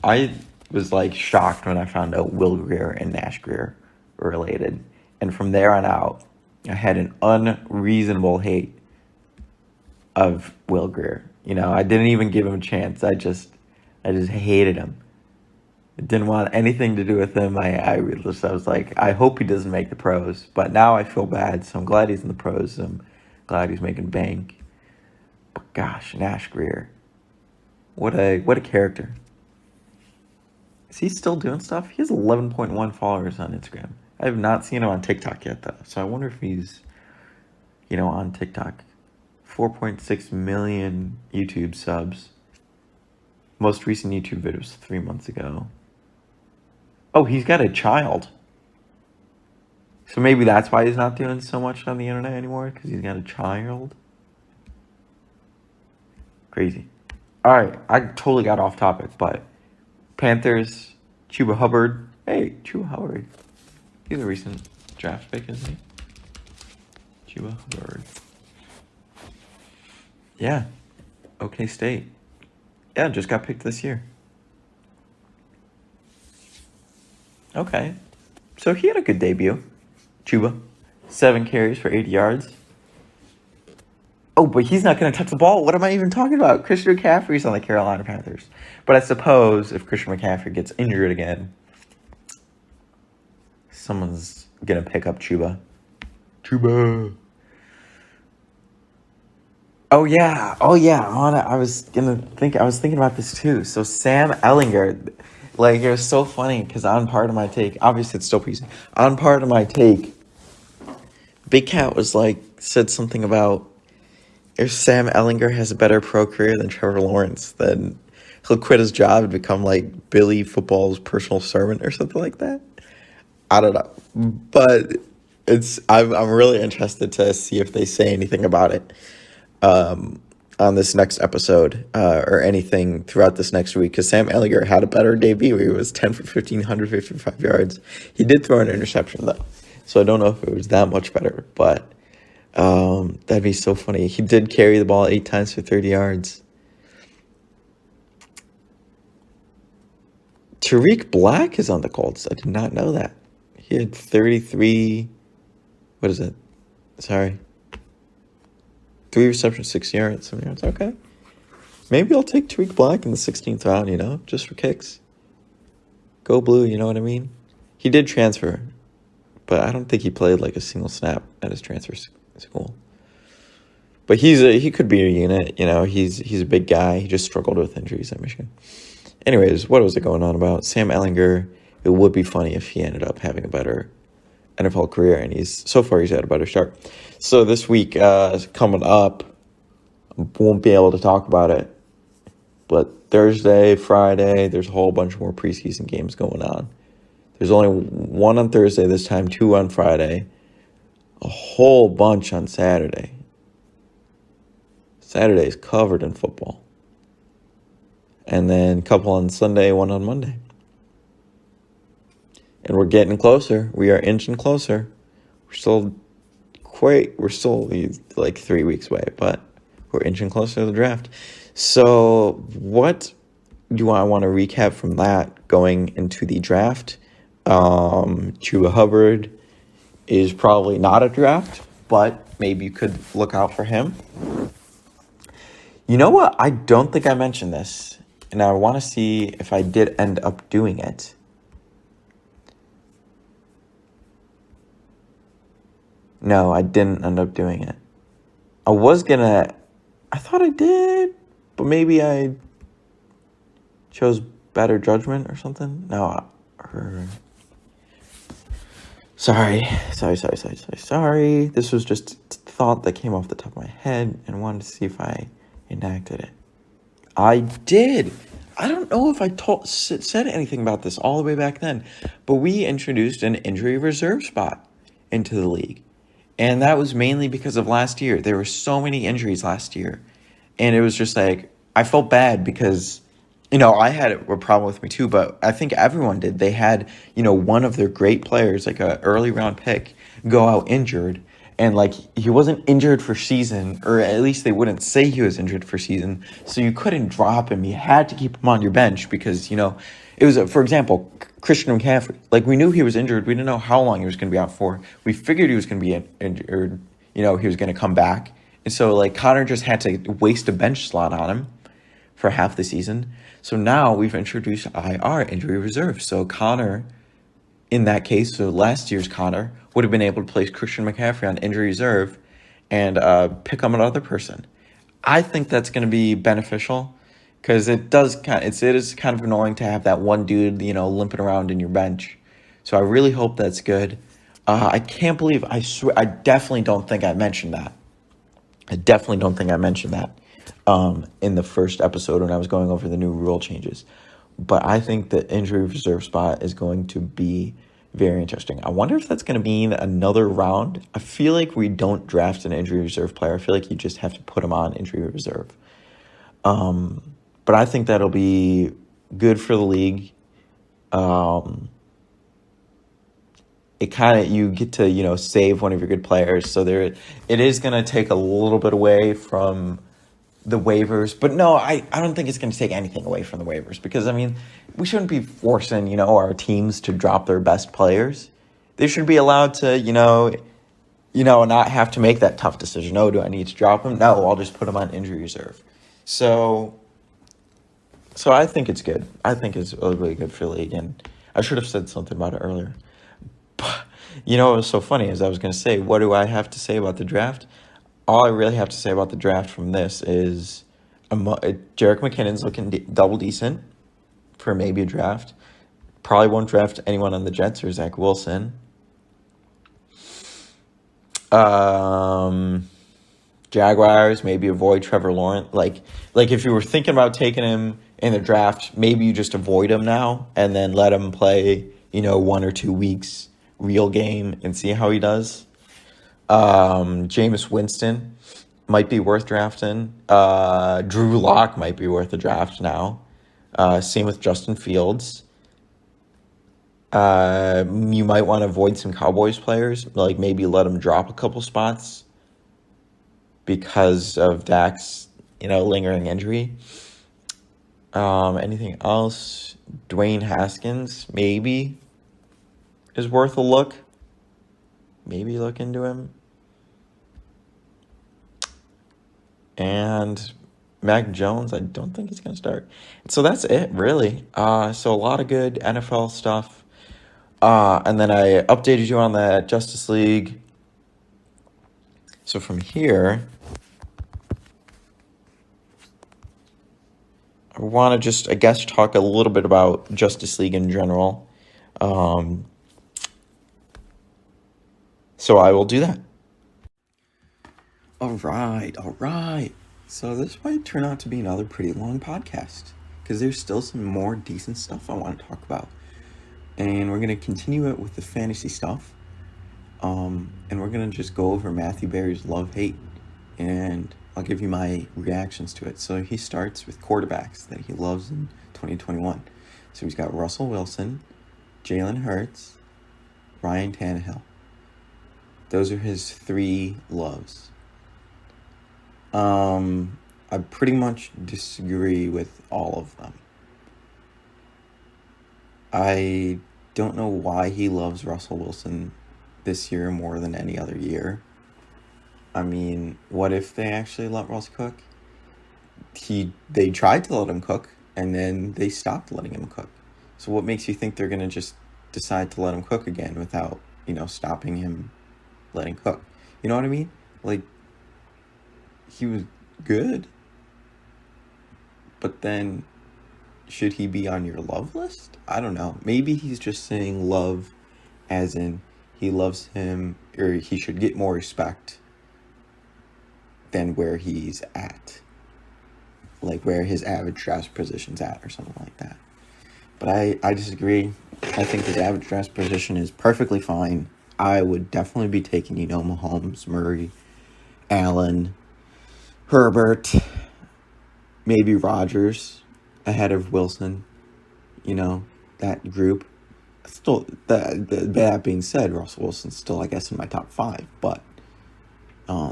I was, shocked when I found out Will Grier and Nash Grier were related. And from there on out, I had an unreasonable hate of Will Grier. I didn't even give him a chance. I just hated him. I didn't want anything to do with him. I was like, I hope he doesn't make the pros. But now I feel bad, so I'm glad he's in the pros. I'm glad he's making bank. But gosh, Nash Grier. What a character. Is he still doing stuff? He has 11.1 followers on Instagram. I have not seen him on TikTok yet, though. So I wonder if he's, on TikTok. 4.6 million YouTube subs. Most recent YouTube video was 3 months ago. Oh, he's got a child. So maybe that's why he's not doing so much on the internet anymore, because he's got a child. Crazy. All right, I totally got off topic, but Panthers, Cuba Hubbard. Hey, Cuba Hubbard. He's a recent draft pick, isn't he? Cuba Hubbard. Yeah. OK State. Yeah, just got picked this year. Okay. So he had a good debut. Cuba. 7 carries for 80 yards. Oh, but he's not going to touch the ball. What am I even talking about? Christian McCaffrey's on the Carolina Panthers. But I suppose if Christian McCaffrey gets injured again, someone's going to pick up Cuba. Cuba. Oh yeah. I was thinking about this too. So Sam Ehlinger, it was so funny because on part of my take, obviously it's still preseason. On part of my take, Big Cat was said something about if Sam Ehlinger has a better pro career than Trevor Lawrence, then he'll quit his job and become Billy Football's personal servant or something like that. I don't know, but I'm really interested to see if they say anything about it. On this next episode or anything throughout this next week, because Sam Ehlinger had a better debut. He was 10 for 1,555 yards. He did throw an interception, though, so I don't know if it was that much better, but that'd be so funny. He did carry the ball 8 times for 30 yards. Tarik Black is on the Colts. I did not know that. He had 33... What is it? Sorry. 3 receptions, 6 yards, 7 yards. Okay. Maybe I'll take Tarik Black in the 16th round, just for kicks. Go blue, you know what I mean? He did transfer, but I don't think he played a single snap at his transfer school. But he could be a unit, he's a big guy. He just struggled with injuries at Michigan. Anyways, what was it going on about? Sam Ehlinger, it would be funny if he ended up having a better NFL career, and so far he's had a better start. So this week coming up, won't be able to talk about it, but Thursday, Friday, there's a whole bunch more preseason games going on. There's only 1 on Thursday this time, 2 on Friday, a whole bunch on Saturday. Saturday is covered in football. And then a couple on Sunday, 1 on Monday. And we're getting closer. We are inching closer. We're still 3 weeks away, but we're inching closer to the draft. So what do I want to recap from that going into the draft? Chuba Hubbard is probably not a draft, but maybe you could look out for him. You know what? I don't think I mentioned this, and I want to see if I did end up doing it. No, I didn't end up doing it. I thought I did, but maybe I chose better judgment or something. No, Sorry. This was just a thought that came off the top of my head and wanted to see if I enacted it. I did. I don't know if I said anything about this all the way back then, but we introduced an injury reserve spot into the league. And that was mainly because of last year. There were so many injuries last year. And it was just I felt bad because, I had a problem with me too, but I think everyone did. They had, one of their great players, an early round pick, go out injured. And, he wasn't injured for season, or at least they wouldn't say he was injured for season. So you couldn't drop him. You had to keep him on your bench because, it was, for example, Christian McCaffrey. We knew he was injured. We didn't know how long he was going to be out for. We figured he was going to be injured. He was going to come back And so, like, Connor just had to waste a bench slot on him for half the season. So now we've introduced IR, injury reserve. So Connor, in that case, so last year's Connor would have been able to place Christian McCaffrey on injury reserve and pick up another person. I think that's going to be beneficial because it is kind of annoying to have that one dude, limping around in your bench. So I really hope that's good. I can't believe, I definitely don't think I mentioned that. In the first episode when I was going over the new rule changes. But I think the injury reserve spot is going to be very interesting. I wonder if that's going to mean another round. I feel like we don't draft an injury reserve player. I feel like you just have to put him on injury reserve. But I think that'll be good for the league. It kind of, you get to, save one of your good players. So it is going to take a little bit away from the waivers. But no, I don't think it's going to take anything away from the waivers because, we shouldn't be forcing, our teams to drop their best players. They should be allowed to, not have to make that tough decision. Oh, do I need to drop him? No, I'll just put him on injury reserve. So I think it's good. I think it's really good for the league. And I should have said something about it earlier. But, what was so funny is I was going to say, what do I have to say about the draft? All I really have to say about the draft from this is Jerick McKinnon's looking double decent for maybe a draft. Probably won't draft anyone on the Jets or Zach Wilson. Jaguars, maybe avoid Trevor Lawrence. Like if you were thinking about taking him in the draft, maybe you just avoid him now and then let him play, 1 or 2 weeks real game and see how he does. Jameis Winston might be worth drafting. Drew Lock might be worth a draft now. Same with Justin Fields. You might want to avoid some Cowboys players, like maybe let them drop a couple spots because of Dak's, lingering injury. Anything else? Dwayne Haskins maybe is worth a look. Maybe look into him. And Mac Jones, I don't think he's going to start. So that's it, really. So a lot of good NFL stuff. And then I updated you on the Justice League. So from here, I want to just, talk a little bit about Justice League in general. So I will do that. All right. So this might turn out to be another pretty long podcast because there's still some more decent stuff I want to talk about. And we're going to continue it with the fantasy stuff. And we're going to just go over Matthew Berry's love-hate. And I'll give you my reactions to it. So he starts with quarterbacks that he loves in 2021. So he's got Russell Wilson, Jalen Hurts, Ryan Tannehill. Those are his 3 loves. I pretty much disagree with all of them. I don't know why he loves Russell Wilson this year more than any other year. What if they actually let Russ cook? They tried to let him cook, and then they stopped letting him cook. So what makes you think they're going to just decide to let him cook again without, stopping him letting cook? You know what I mean? He was good. But then, should he be on your love list? I don't know. Maybe he's just saying love as in he loves him, or he should get more respect than where he's at. Like where his average draft position's at or something like that. But I disagree. I think his average draft position is perfectly fine. I would definitely be taking, Mahomes, Murray, Allen, Herbert, maybe Rodgers ahead of Wilson. That group. Still, that being said, Russell Wilson's still, I guess, in my top 5. But, I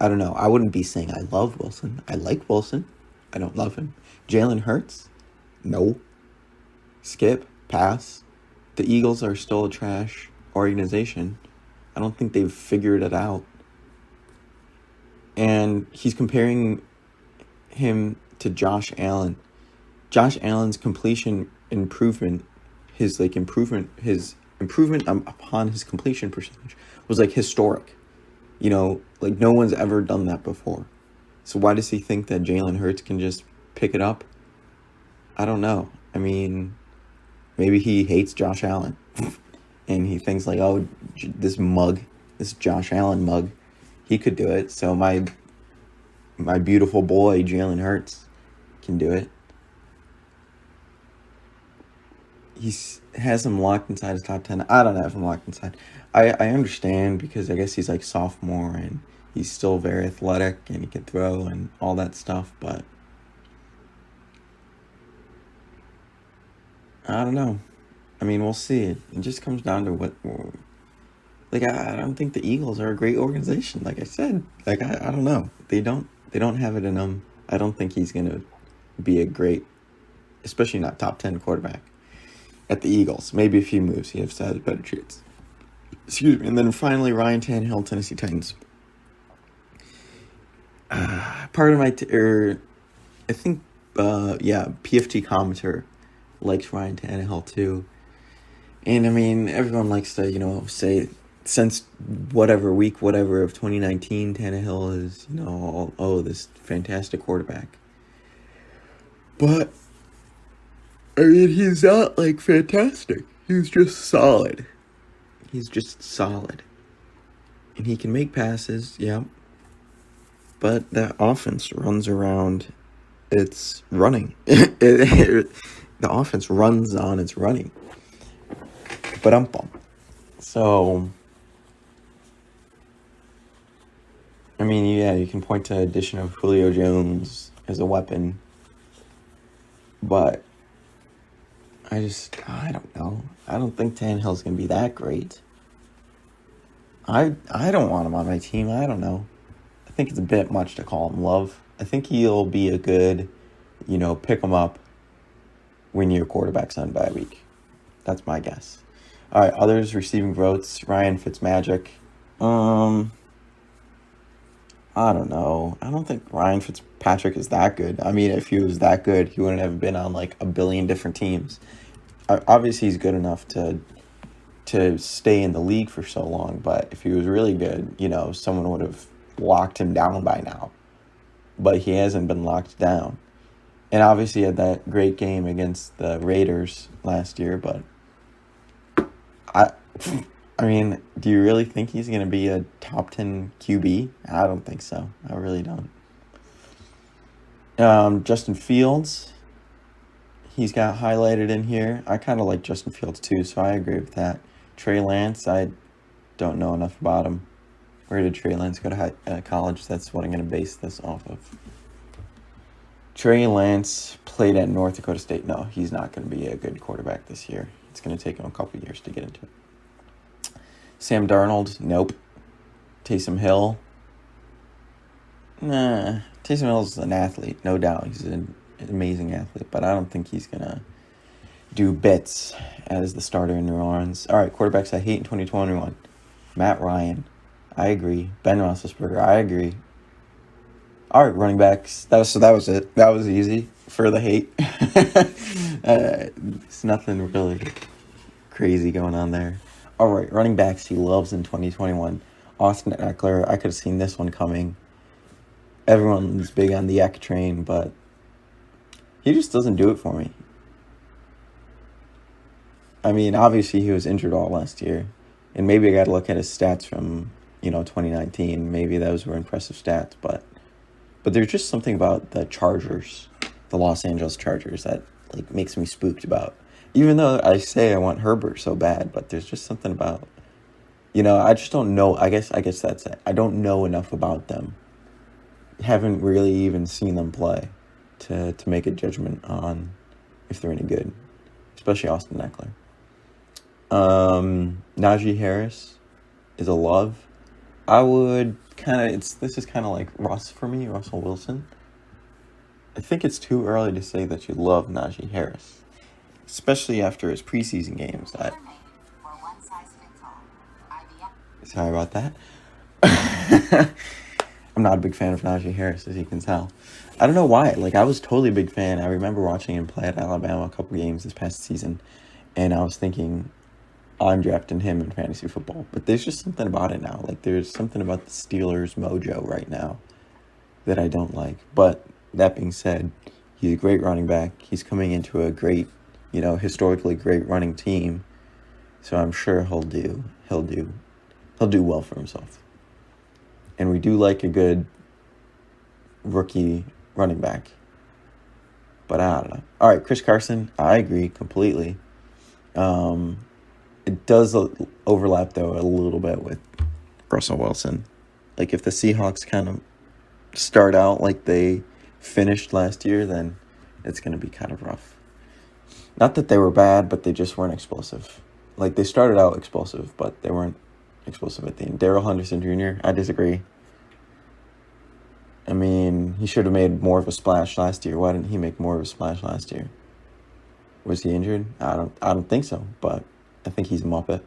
don't know. I wouldn't be saying I love Wilson. I like Wilson. I don't love him. Jalen Hurts? No. Skip. Pass. The Eagles are still a trash organization. I don't think they've figured it out. And he's comparing him to Josh Allen. Josh Allen's completion improvement, his improvement upon his completion percentage was historic. No one's ever done that before. So why does he think that Jalen Hurts can just pick it up? I don't know. I mean, maybe he hates Josh Allen. And he thinks oh, this Josh Allen mug, he could do it. So my beautiful boy, Jalen Hurts, can do it. He has him locked inside his top 10. I don't have him locked inside. I understand because I guess he's sophomore and he's still very athletic and he can throw and all that stuff, but I don't know. I mean, we'll see. It just comes down to what, I don't think the Eagles are a great organization. Like I said, I don't know. They don't have it in them. I don't think he's going to be a great, especially not top 10 quarterback at the Eagles. Maybe if he moves, he has better traits. Excuse me. And then finally, Ryan Tannehill, Tennessee Titans. Part of my, I think, PFT commenter likes Ryan Tannehill too. And I mean, everyone likes to, say since week of 2019, Tannehill is, this fantastic quarterback. But, I mean, he's not fantastic. He's just solid. And he can make passes, yeah. But that offense runs around its running. The offense runs on its running. But So, I mean, yeah, you can point to the addition of Julio Jones as a weapon. But I don't know. I don't think Tannehill's going to be that great. I don't want him on my team. I don't know. I think it's a bit much to call him love. I think he'll be a good, pick him up when your quarterback's on bye week. That's my guess. All right, others receiving votes. Ryan Fitzmagic. I don't know. I don't think Ryan Fitzpatrick is that good. I mean, if he was that good, he wouldn't have been on a billion different teams. Obviously, he's good enough to stay in the league for so long. But if he was really good, someone would have locked him down by now. But he hasn't been locked down. And obviously, he had that great game against the Raiders last year. But I mean, do you really think he's going to be a top 10 QB? I don't think so. I really don't. Justin Fields, he's got highlighted in here. I kind of like Justin Fields too, so I agree with that. Trey Lance, I don't know enough about him. Where did Trey Lance go to college? That's what I'm going to base this off of. Trey Lance played at North Dakota State. No, he's not going to be a good quarterback this year. It's going to take him a couple years to get into it. Sam Darnold, nope. Taysom Hill, nah. Taysom Hill's an athlete, no doubt. He's an amazing athlete, but I don't think he's going to do bits as the starter in New Orleans. All right, quarterbacks I hate in 2021. Matt Ryan, I agree. Ben Roethlisberger, I agree. All right, running backs. That was it. That was easy for the hate. It's nothing really crazy going on there. All right, running backs he loves in 2021. Austin Eckler, I could have seen this one coming. Everyone's big on the Eck train, but he just doesn't do it for me. I mean, obviously he was injured all last year, and maybe I got to look at his stats from 2019. Maybe those were impressive stats, but there's just something about the Chargers, the Los Angeles Chargers, that makes me spooked about. Even though I say I want Hubbard so bad, but there's just something about, I just don't know. I guess that's it. I don't know enough about them. Haven't really even seen them play to make a judgment on if they're any good, especially Austin Eckler. Naji Harris is a love. I would this is kind of like Russ for me, Russell Wilson. I think it's too early to say that you love Naji Harris, especially after his preseason games. Sorry about that. I'm not a big fan of Naji Harris, as you can tell. I don't know why. Like, I was totally a big fan. I remember watching him play at Alabama a couple games this past season, and I was thinking, I'm drafting him in fantasy football. But there's just something about it now. Like, there's something about the Steelers' mojo right now that I don't like. But that being said, he's a great running back. He's coming into a great, historically great running team. So I'm sure he'll do well for himself. And we do like a good rookie running back. But I don't know. All right, Chris Carson, I agree completely. It does overlap, though, a little bit with Russell Wilson. Like, if the Seahawks kind of start out like they finished last year, then it's going to be kind of rough. Not that they were bad, but they just weren't explosive. Like, they started out explosive, but they weren't explosive at the end. Daryl Henderson Jr., I disagree. I mean, he should have made more of a splash last year. Why didn't he make more of a splash last year? Was he injured? I don't think so, but I think he's a muppet.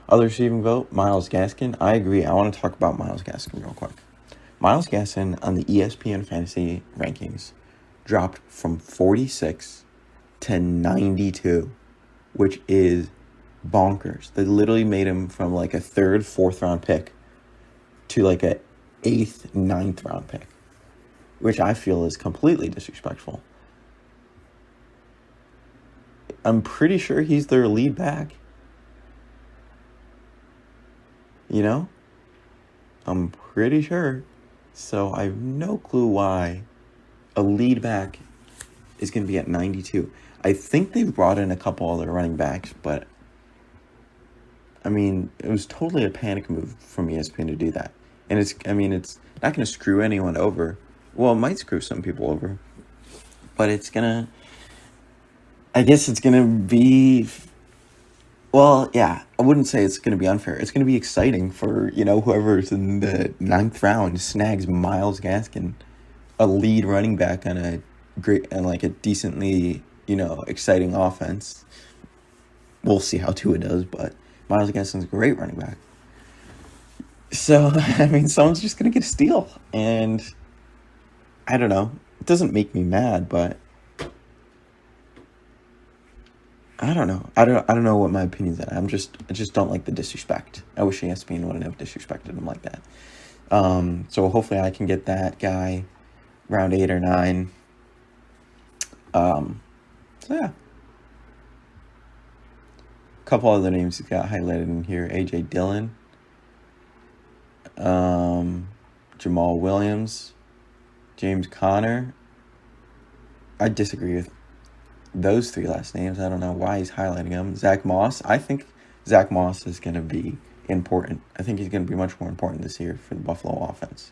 Other receiving vote, Myles Gaskin. I agree. I want to talk about Myles Gaskin real quick. Myles Gaskin on the ESPN fantasy rankings dropped from 46 to 92, which is bonkers. They literally made him from like a 3rd, 4th round pick to like a 8th, 9th round pick, which I feel is completely disrespectful. I'm pretty sure he's their lead back. I'm pretty sure. So I have no clue why a lead back is going to be at 92. I think they've brought in a couple other running backs, but I mean, it was totally a panic move from ESPN to do that. And it's not going to screw anyone over. Well, it might screw some people over, but I guess it's going to be, well, yeah, I wouldn't say it's going to be unfair. It's going to be exciting for, whoever's in the 9th round snags Myles Gaskin, a lead running back on a great, and like a decently, exciting offense. We'll see how Tua does, but Myles Gaskin's a great running back. So, I mean, someone's just going to get a steal, and I don't know. It doesn't make me mad, but I don't know. I don't know what my opinion's at. I just don't like the disrespect. I wish ESPN wouldn't have disrespected him like that. So hopefully I can get that guy round 8 or 9. So yeah. A couple other names that got highlighted in here. A.J. Dillon. Jamal Williams. James Conner. I disagree with those 3 last names. I don't know why he's highlighting them. Zach Moss. I think Zach Moss is going to be important. I think he's going to be much more important this year for the Buffalo offense.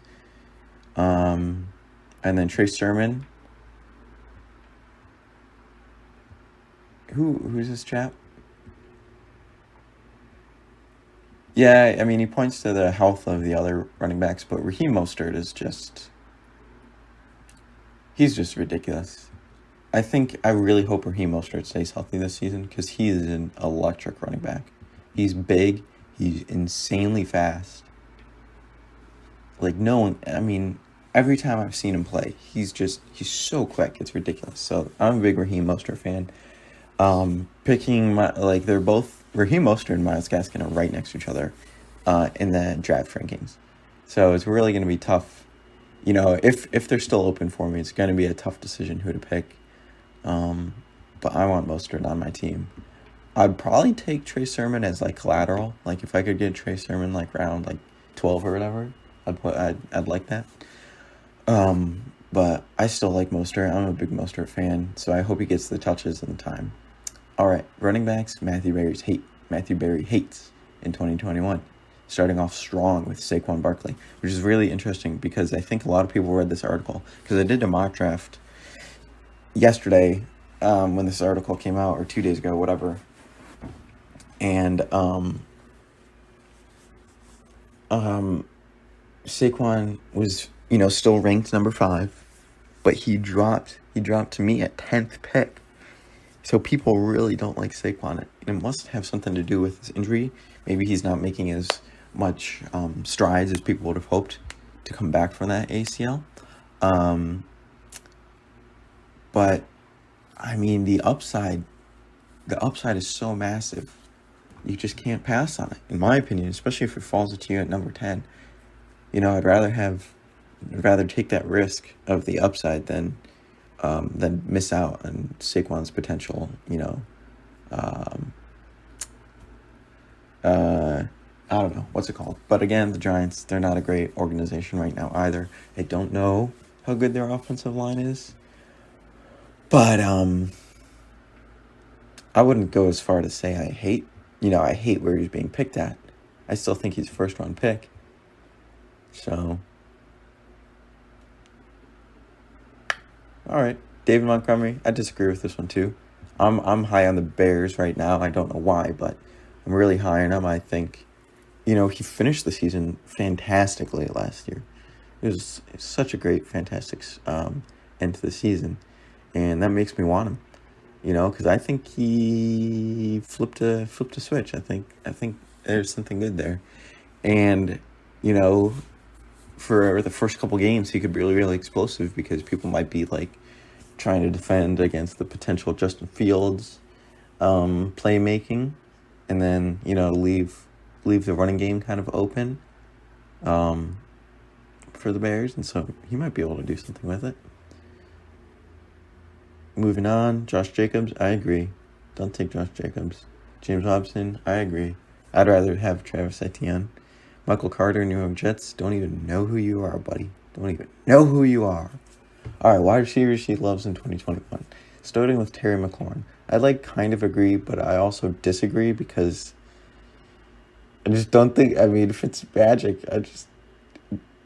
And then Trey Sermon. Who's this chap? Yeah, I mean, he points to the health of the other running backs, but Raheem Mostert is he's just ridiculous. I really hope Raheem Mostert stays healthy this season because he is an electric running back. He's big. He's insanely fast. Like, every time I've seen him play, he's so quick. It's ridiculous. So I'm a big Raheem Mostert fan. They're both, Raheem Mostert and Myles Gaskin are right next to each other in the draft rankings. So it's really going to be tough. If they're still open for me, it's going to be a tough decision who to pick. But I want Mostert on my team. I'd probably take Trey Sermon as like collateral. Like if I could get Trey Sermon like round like 12 or whatever, I'd like that. But I still like Mostert. I'm a big Mostert fan, so I hope he gets the touches and the time. All right, running backs. Matthew Berry hates in 2021. Starting off strong with Saquon Barkley, which is really interesting because I think a lot of people read this article because I did a mock draft yesterday when this article came out, or 2 days ago, whatever. And Saquon was, still ranked number 5, but he dropped to me at 10th pick. So people really don't like Saquon. It must have something to do with his injury. Maybe he's not making as much strides as people would have hoped to come back from that ACL. But I mean, the upside is so massive. You just can't pass on it, in my opinion, especially if it falls to you at number 10. I'd rather take that risk of the upside than miss out on Saquon's potential, I don't know, what's it called? But again, the Giants, they're not a great organization right now either. I don't know how good their offensive line is. But I wouldn't go as far to say I hate where he's being picked at. I still think he's a first-round pick. So, all right, David Montgomery. I disagree with this one too. I'm high on the Bears right now. I don't know why, but I'm really high on him. I think, he finished the season fantastically last year. It was such a great, fantastic end to the season, and that makes me want him. Because I think he flipped a switch. I think there's something good there, and for the first couple games, he could be really, really explosive because people might be trying to defend against the potential Justin Fields playmaking, and then leave the running game kind of open for the Bears, and so he might be able to do something with it. Moving on, Josh Jacobs, I agree. Don't take Josh Jacobs. James Robinson, I agree. I'd rather have Travis Etienne. Michael Carter, New York Jets, don't even know who you are, buddy. Don't even know who you are. All right, wide receivers she loves in 2021. Starting with Terry McLaurin. I kind of agree, but I also disagree because I just don't think, Fitzmagic,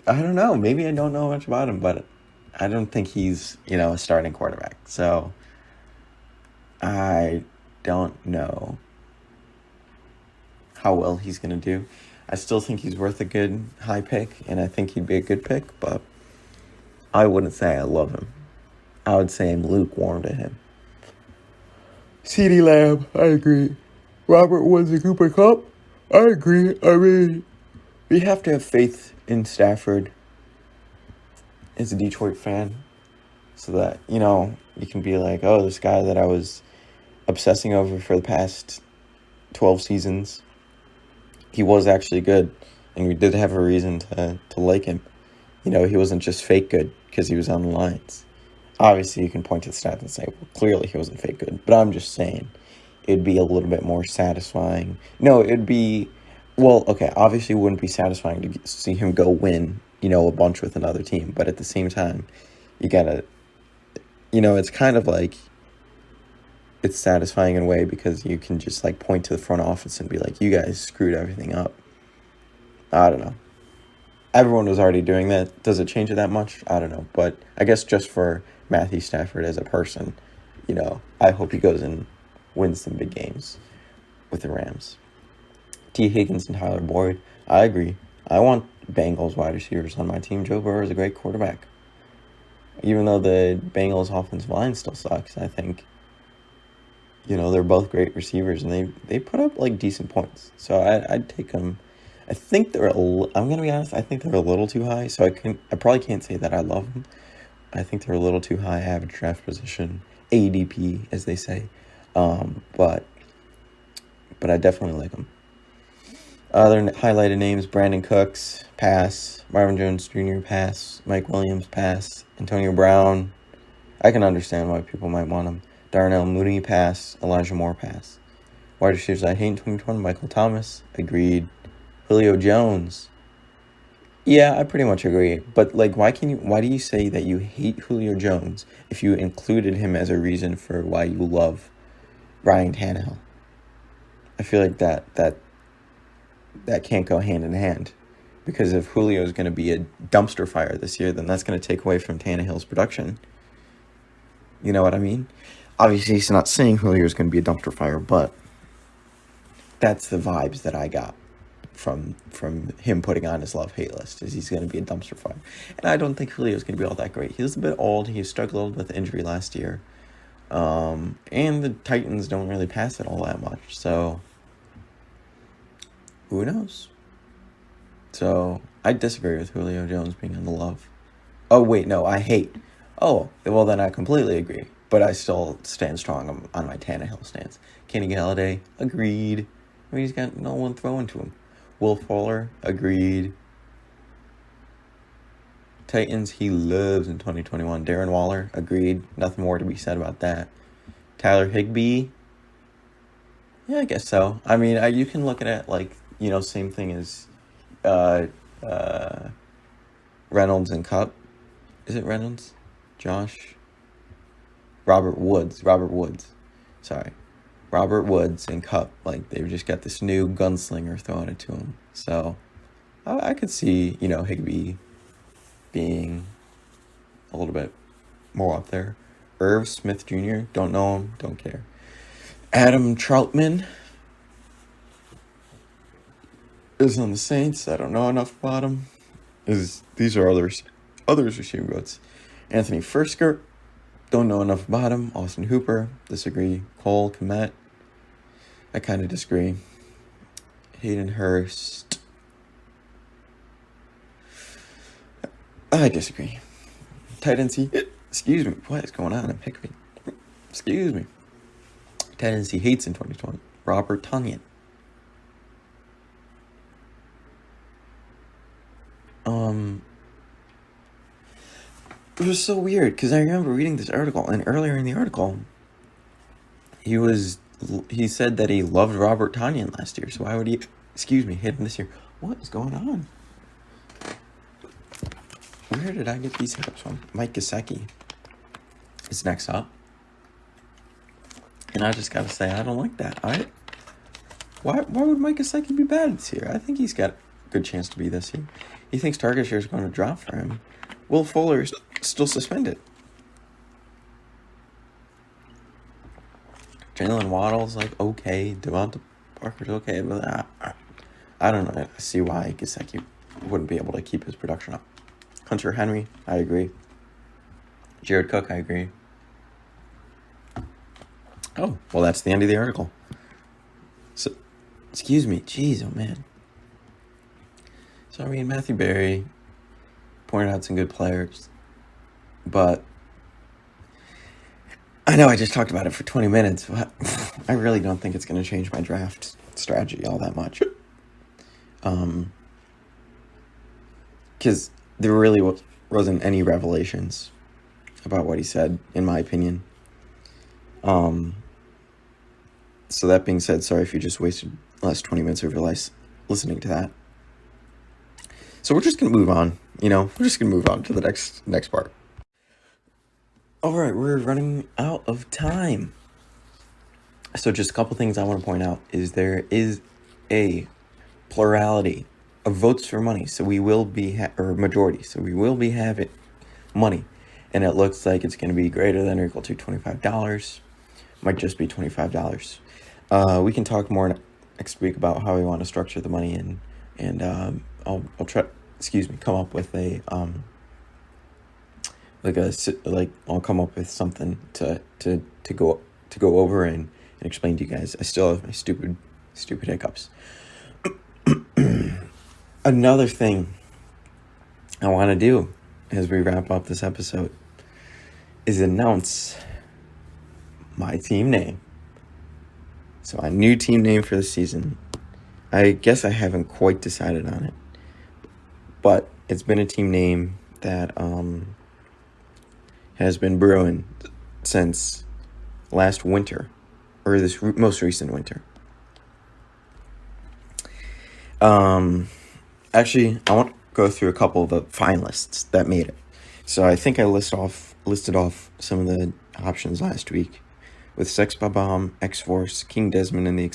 I don't know. Maybe I don't know much about him, but I don't think he's, a starting quarterback. So, I don't know how well he's going to do. I still think he's worth a good high pick, and I think he'd be a good pick, but I wouldn't say I love him. I would say I'm lukewarm to him. CeeDee Lamb, I agree. Robert Woods and Cooper Kupp, I agree. We have to have faith in Stafford as a Detroit fan so that, you can be like, oh, this guy that I was obsessing over for the past 12 seasons, he was actually good, and we did have a reason to like him. He wasn't just fake good because he was on the Lions. Obviously, you can point to the stats and say, well, clearly he wasn't fake good. But I'm just saying, it'd be a little bit more satisfying. No, it'd be, obviously it wouldn't be satisfying to see him go win, a bunch with another team. But at the same time, you gotta, it's kind of it's satisfying in a way because you can just point to the front office and be like, you guys screwed everything up. I don't know. Everyone was already doing that. Does it change it that much? I don't know. But I guess just for Matthew Stafford as a person, I hope he goes and wins some big games with the Rams. T. Higgins and Tyler Boyd, I agree. I want Bengals wide receivers on my team. Joe Burrow is a great quarterback. Even though the Bengals offensive line still sucks, I think, they're both great receivers, and they put up decent points. So I'd take them. I think I'm going to be honest, I think they're a little too high, so I probably can't say that I love them. I think they're a little too high average draft position, ADP, as they say. But I definitely like them. Other highlighted names, Brandon Cooks, pass. Marvin Jones Jr., pass. Mike Williams, pass. Antonio Brown, I can understand why people might want him. Darnell Mooney, pass. Elijah Moore, pass. Wide receivers I hate in 2020, Michael Thomas, agreed. Julio Jones, yeah, I pretty much agree. But why do you say that you hate Julio Jones if you included him as a reason for why you love Ryan Tannehill? I feel like that can't go hand in hand, because if Julio is going to be a dumpster fire this year, then that's going to take away from Tannehill's production. You know what I mean? Obviously, he's not saying Julio is going to be a dumpster fire, but that's the vibes that I got from him putting on his love-hate list, is he's going to be a dumpster fire. And I don't think Julio's going to be all that great. He's a bit old. He struggled with injury last year. And the Titans don't really pass it all that much. So, who knows? So, I disagree with Julio Jones being on the love. Oh, wait, no, I hate. Oh, well, then I completely agree. But I still stand strong on my Tannehill stance. Kenny Galladay, agreed. I mean, he's got no one throwing to him. Will Fuller, agreed. Titans, he lives in 2021. Darren Waller, agreed. Nothing more to be said about that. Tyler Higbee, yeah, I guess so. I mean, you can look at it like, same thing as Reynolds and Cup. Is it Reynolds? Josh? Robert Woods. Sorry. Robert Woods and Cup. Like, they've just got this new gunslinger throwing it to him. So, I could see, Higbee being a little bit more up there. Irv Smith Jr., don't know him, don't care. Adam Troutman is on the Saints. I don't know enough about him. These are others receiving votes. Anthony Fursker, don't know enough about him. Austin Hooper, disagree. Cole Kmet, I kind of disagree. Hayden Hurst, I disagree. Tight end C, excuse me, what is going on? I'm hiccuping. Excuse me. Tight end C hates in 2020. Robert Tonyan. It was so weird because I remember reading this article, and earlier in the article, he said that he loved Robert Tonyan last year. So why would he, hit him this year? What is going on? Where did I get these hiccups from? Mike Gesicki is next up, and I just gotta say I don't like that. Why would Mike Gesicki be bad this year? I think he's got a good chance to be this year. He thinks target share is going to drop for him. Will Fuller is still suspended. Jalen Waddle's okay. Devonta Parker's okay, but I don't know. I see why Gesicki wouldn't be able to keep his production up. Hunter Henry, I agree. Jared Cook, I agree. Oh, well, that's the end of the article. So, excuse me. Jeez, oh man. So, I mean, Matthew Berry pointed out some good players, but I know I just talked about it for 20 minutes, but I really don't think it's going to change my draft strategy all that much. Because there really wasn't any revelations about what he said, in my opinion. So that being said, sorry if you just wasted the last 20 minutes of your life listening to that. So we're just going to move on, we're just going to move on to the next part. All right, we're running out of time. So just a couple things I want to point out is there is a plurality of votes for money. So we will be, or majority. So we will be having money. And it looks like it's going to be greater than or equal to $25. Might just be $25. We can talk more next week about how we want to structure the money and I'll try, come up with a, I'll come up with something to go over and explain to you guys. I still have my stupid hiccups. Another thing I want to do as we wrap up this episode is announce my team name. So a new team name for the season. I guess I haven't quite decided on it, but it's been a team name that has been brewing since last winter, or this most recent winter. Actually, I want to go through a couple of the finalists that made it. So I think I listed off some of the options last week with Sex Bomb, X-Force, King Desmond and the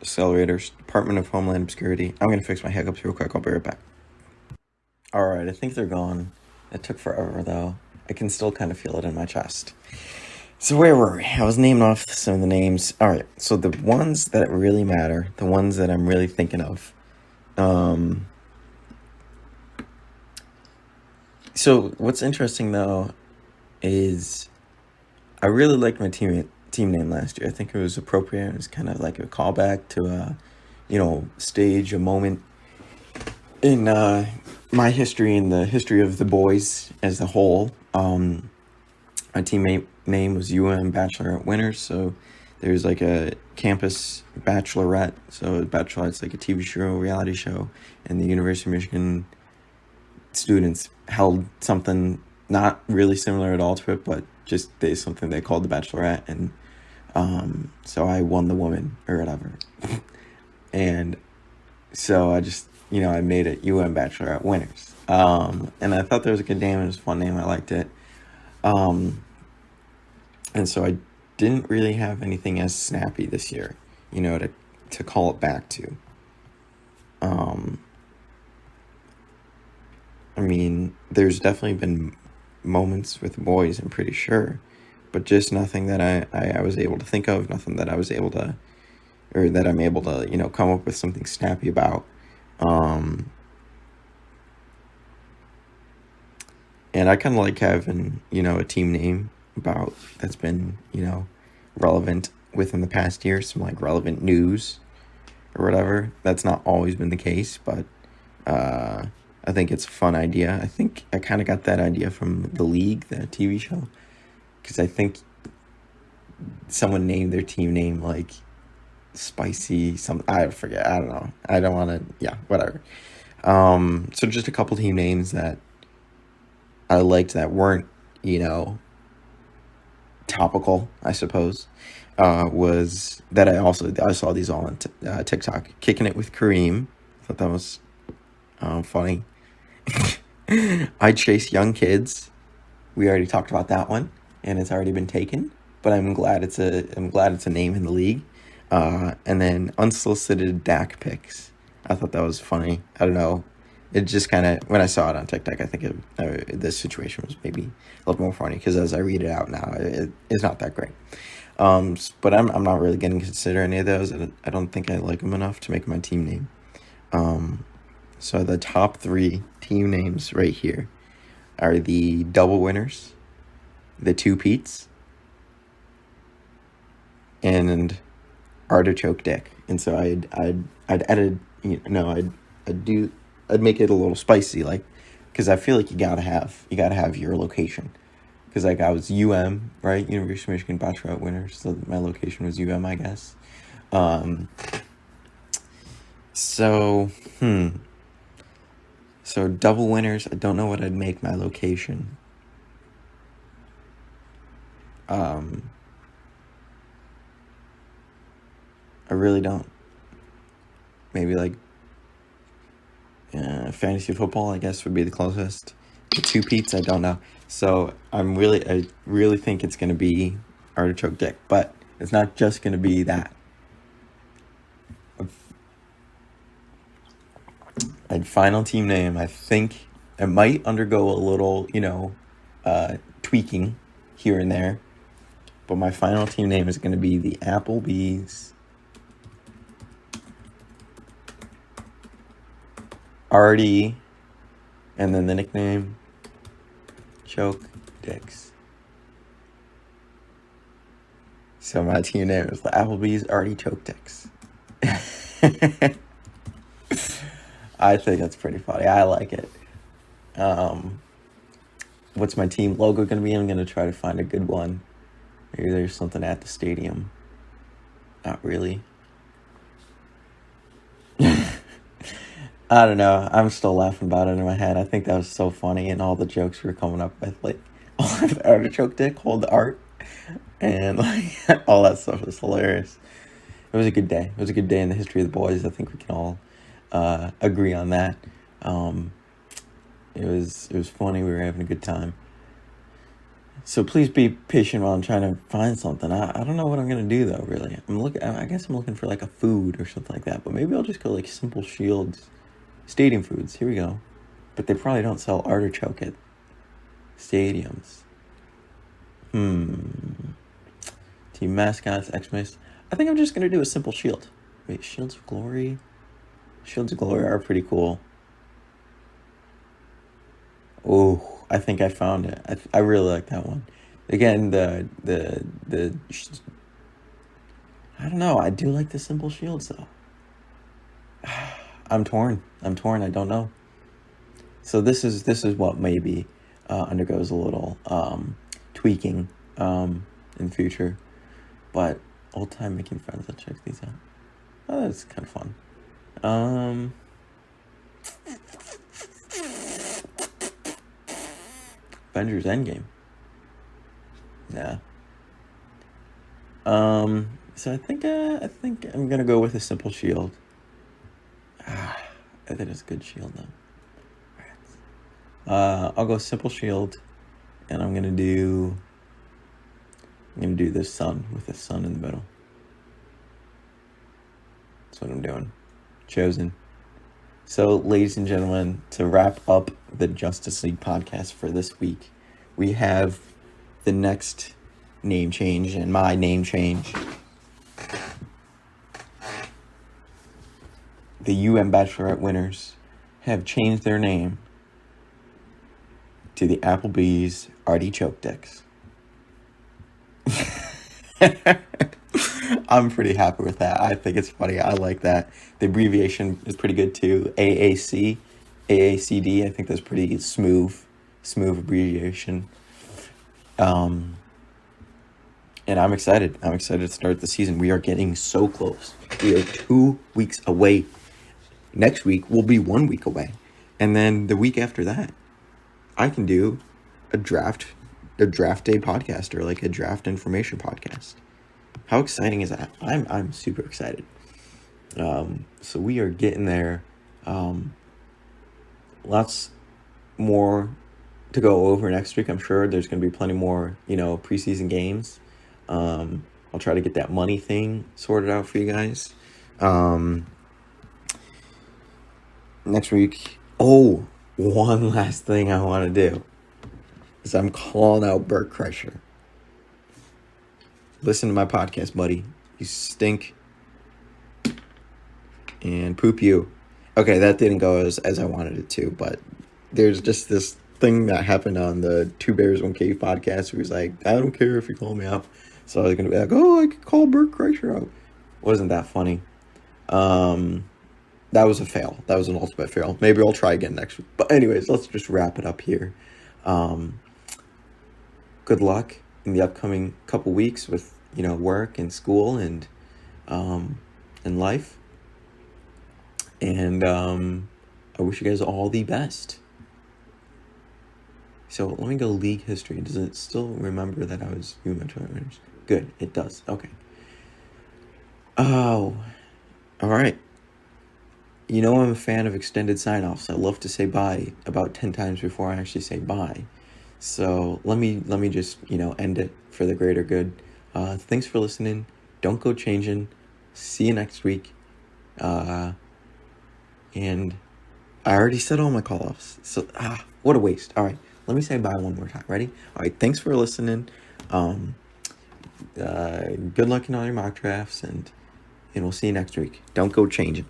Accelerators, Department of Homeland Obscurity. I'm going to fix my hiccups real quick. I'll be right back. All right, I think they're gone. It took forever, though. I can still kind of feel it in my chest. So where were we? I was naming off some of the names. All right, so the ones that really matter, the ones that I'm really thinking of. So what's interesting, though, is I really liked my team name last year. I think it was appropriate. It was kind of like a callback to a, stage, a moment. in my history and the history of the boys as a whole, my teammate name was Bachelorette Winners. So there's like a campus bachelorette. So Bachelorette's like a TV show, reality show, and the University of Michigan students held something not really similar at all to it, but just something they called the Bachelorette, and so I won the woman or whatever. And so I just, I made it Bachelorette Winners. And I thought that was a good name. It was a fun name. I liked it. And so I didn't really have anything as snappy this year, to call it back to. I mean, there's definitely been moments with the boys, I'm pretty sure, but just nothing that I was able to think of, nothing that I was able to, or that I'm able to, come up with something snappy about. And I kind of like having, a team name that's been, relevant within the past year, some like relevant news or whatever. That's not always been the case, but I think it's a fun idea. I think I kind of got that idea from The League, the TV show, because I think someone named their team name like Spicy something. I forget. I don't know. I don't want to. Yeah, whatever. So just a couple team names that I liked that weren't, topical, I suppose. Was that I saw these all on TikTok. Kicking It with Kareem. I thought that was funny. I Chase Young Kids. We already talked about that one, and it's already been taken. But I'm glad it's a name in the league. And then Unsolicited Dak Picks. I thought that was funny. I don't know. It just kind of, when I saw it on TikTok, I think this situation was maybe a little more funny, because as I read it out now, it's not that great. But I'm not really going to consider any of those. I don't think I like them enough to make my team name. So the top 3 team names right here are the Double Winners, the Two Pete's, and Artichoke Dick. And so I'd added, I'd make it a little spicy, like, because I feel like you gotta have your location. Because like I was right, University of Michigan Bachelorette Winners, so my location was I guess. So Double Winners, I don't know what I'd make my location. I really don't. Maybe like fantasy football, I guess, would be the closest. The Two Pete's, I don't know. So I really think it's gonna be Artichoke Dick, but it's not just gonna be that. And final team name, I think it might undergo a little, tweaking here and there. But my final team name is going to be the Applebee's RD, and then the nickname Choke Dicks. So my team name is the Applebee's RD Choke Dicks. I think that's pretty funny. I like it. What's my team logo going to be? I'm going to try to find a good one. Maybe there's something at the stadium. Not really. I don't know. I'm still laughing about it in my head. I think that was so funny, and all the jokes we were coming up with, like, Artichoke Dick, hold the art, and like all that stuff was hilarious. It was a good day. It was a good day in the history of the boys. I think we can all agree on that. It was funny. We were having a good time. So please be patient while I'm trying to find something. I don't know what I'm gonna do though. Really, I guess I'm looking for like a food or something like that. But maybe I'll just go like Simple Shields, Stadium Foods. Here we go. But they probably don't sell artichoke at stadiums. Team mascots, Xmas. I think I'm just gonna do a Simple Shield. Wait, Shields of Glory. Shields of Glory are pretty cool. Oh, I think I found it. I really like that one. Again, the I don't know. I do like the Simple Shields though. I'm torn. I don't know. So this is what maybe undergoes a little tweaking in the future. But old time making friends, let's check these out. Oh, that's kind of fun. Avengers Endgame. Yeah. So I think I'm gonna go with a simple shield. I think it's a good shield though. I'll go simple shield, and I'm gonna do this sun with the sun in the middle. That's what I'm doing. Chosen. So, ladies and gentlemen, to wrap up the Justice League podcast for this week, we have the next name change and my name change. The UM Bachelorette winners have changed their name to the Applebee's Artichoke Dicks. I'm pretty happy with that. I think it's funny. I like that. The abbreviation is pretty good too. AAC, AACD. I think that's pretty smooth abbreviation. And I'm excited. I'm excited to start the season. We are getting so close. We are 2 weeks away. Next week we'll be 1 week away, and then the week after that, I can do a draft day podcast, or like a draft information podcast. How exciting is that? I'm super excited. So we are getting there. Lots more to go over next week. I'm sure there's going to be plenty more, preseason games. I'll try to get that money thing sorted out for you guys. Next week. Oh, one last thing I want to do is I'm calling out Bert Kreischer. Listen to my podcast, buddy. You stink. And poop you. Okay, that didn't go as I wanted it to, but there's just this thing that happened on the Two Bears, One Cave podcast where he's like, I don't care if you call me out. So I was going to be like, I could call Bert Kreischer out. Wasn't that funny? That was a fail. That was an ultimate fail. Maybe I'll try again next week. But anyways, let's just wrap it up here. Good luck in the upcoming couple weeks with, work and school and life. And I wish you guys all the best. So let me go league history. Does it still remember that I was winners? Good, it does. Okay. Oh, all right. I'm a fan of extended sign-offs. I love to say bye about 10 times before I actually say bye. So let me just, end it for the greater good. Thanks for listening. Don't go changing. See you next week. And I already said all my call-offs. So, what a waste. All right, let me say bye one more time. Ready? All right, thanks for listening. Good luck in all your mock drafts, and we'll see you next week. Don't go changing.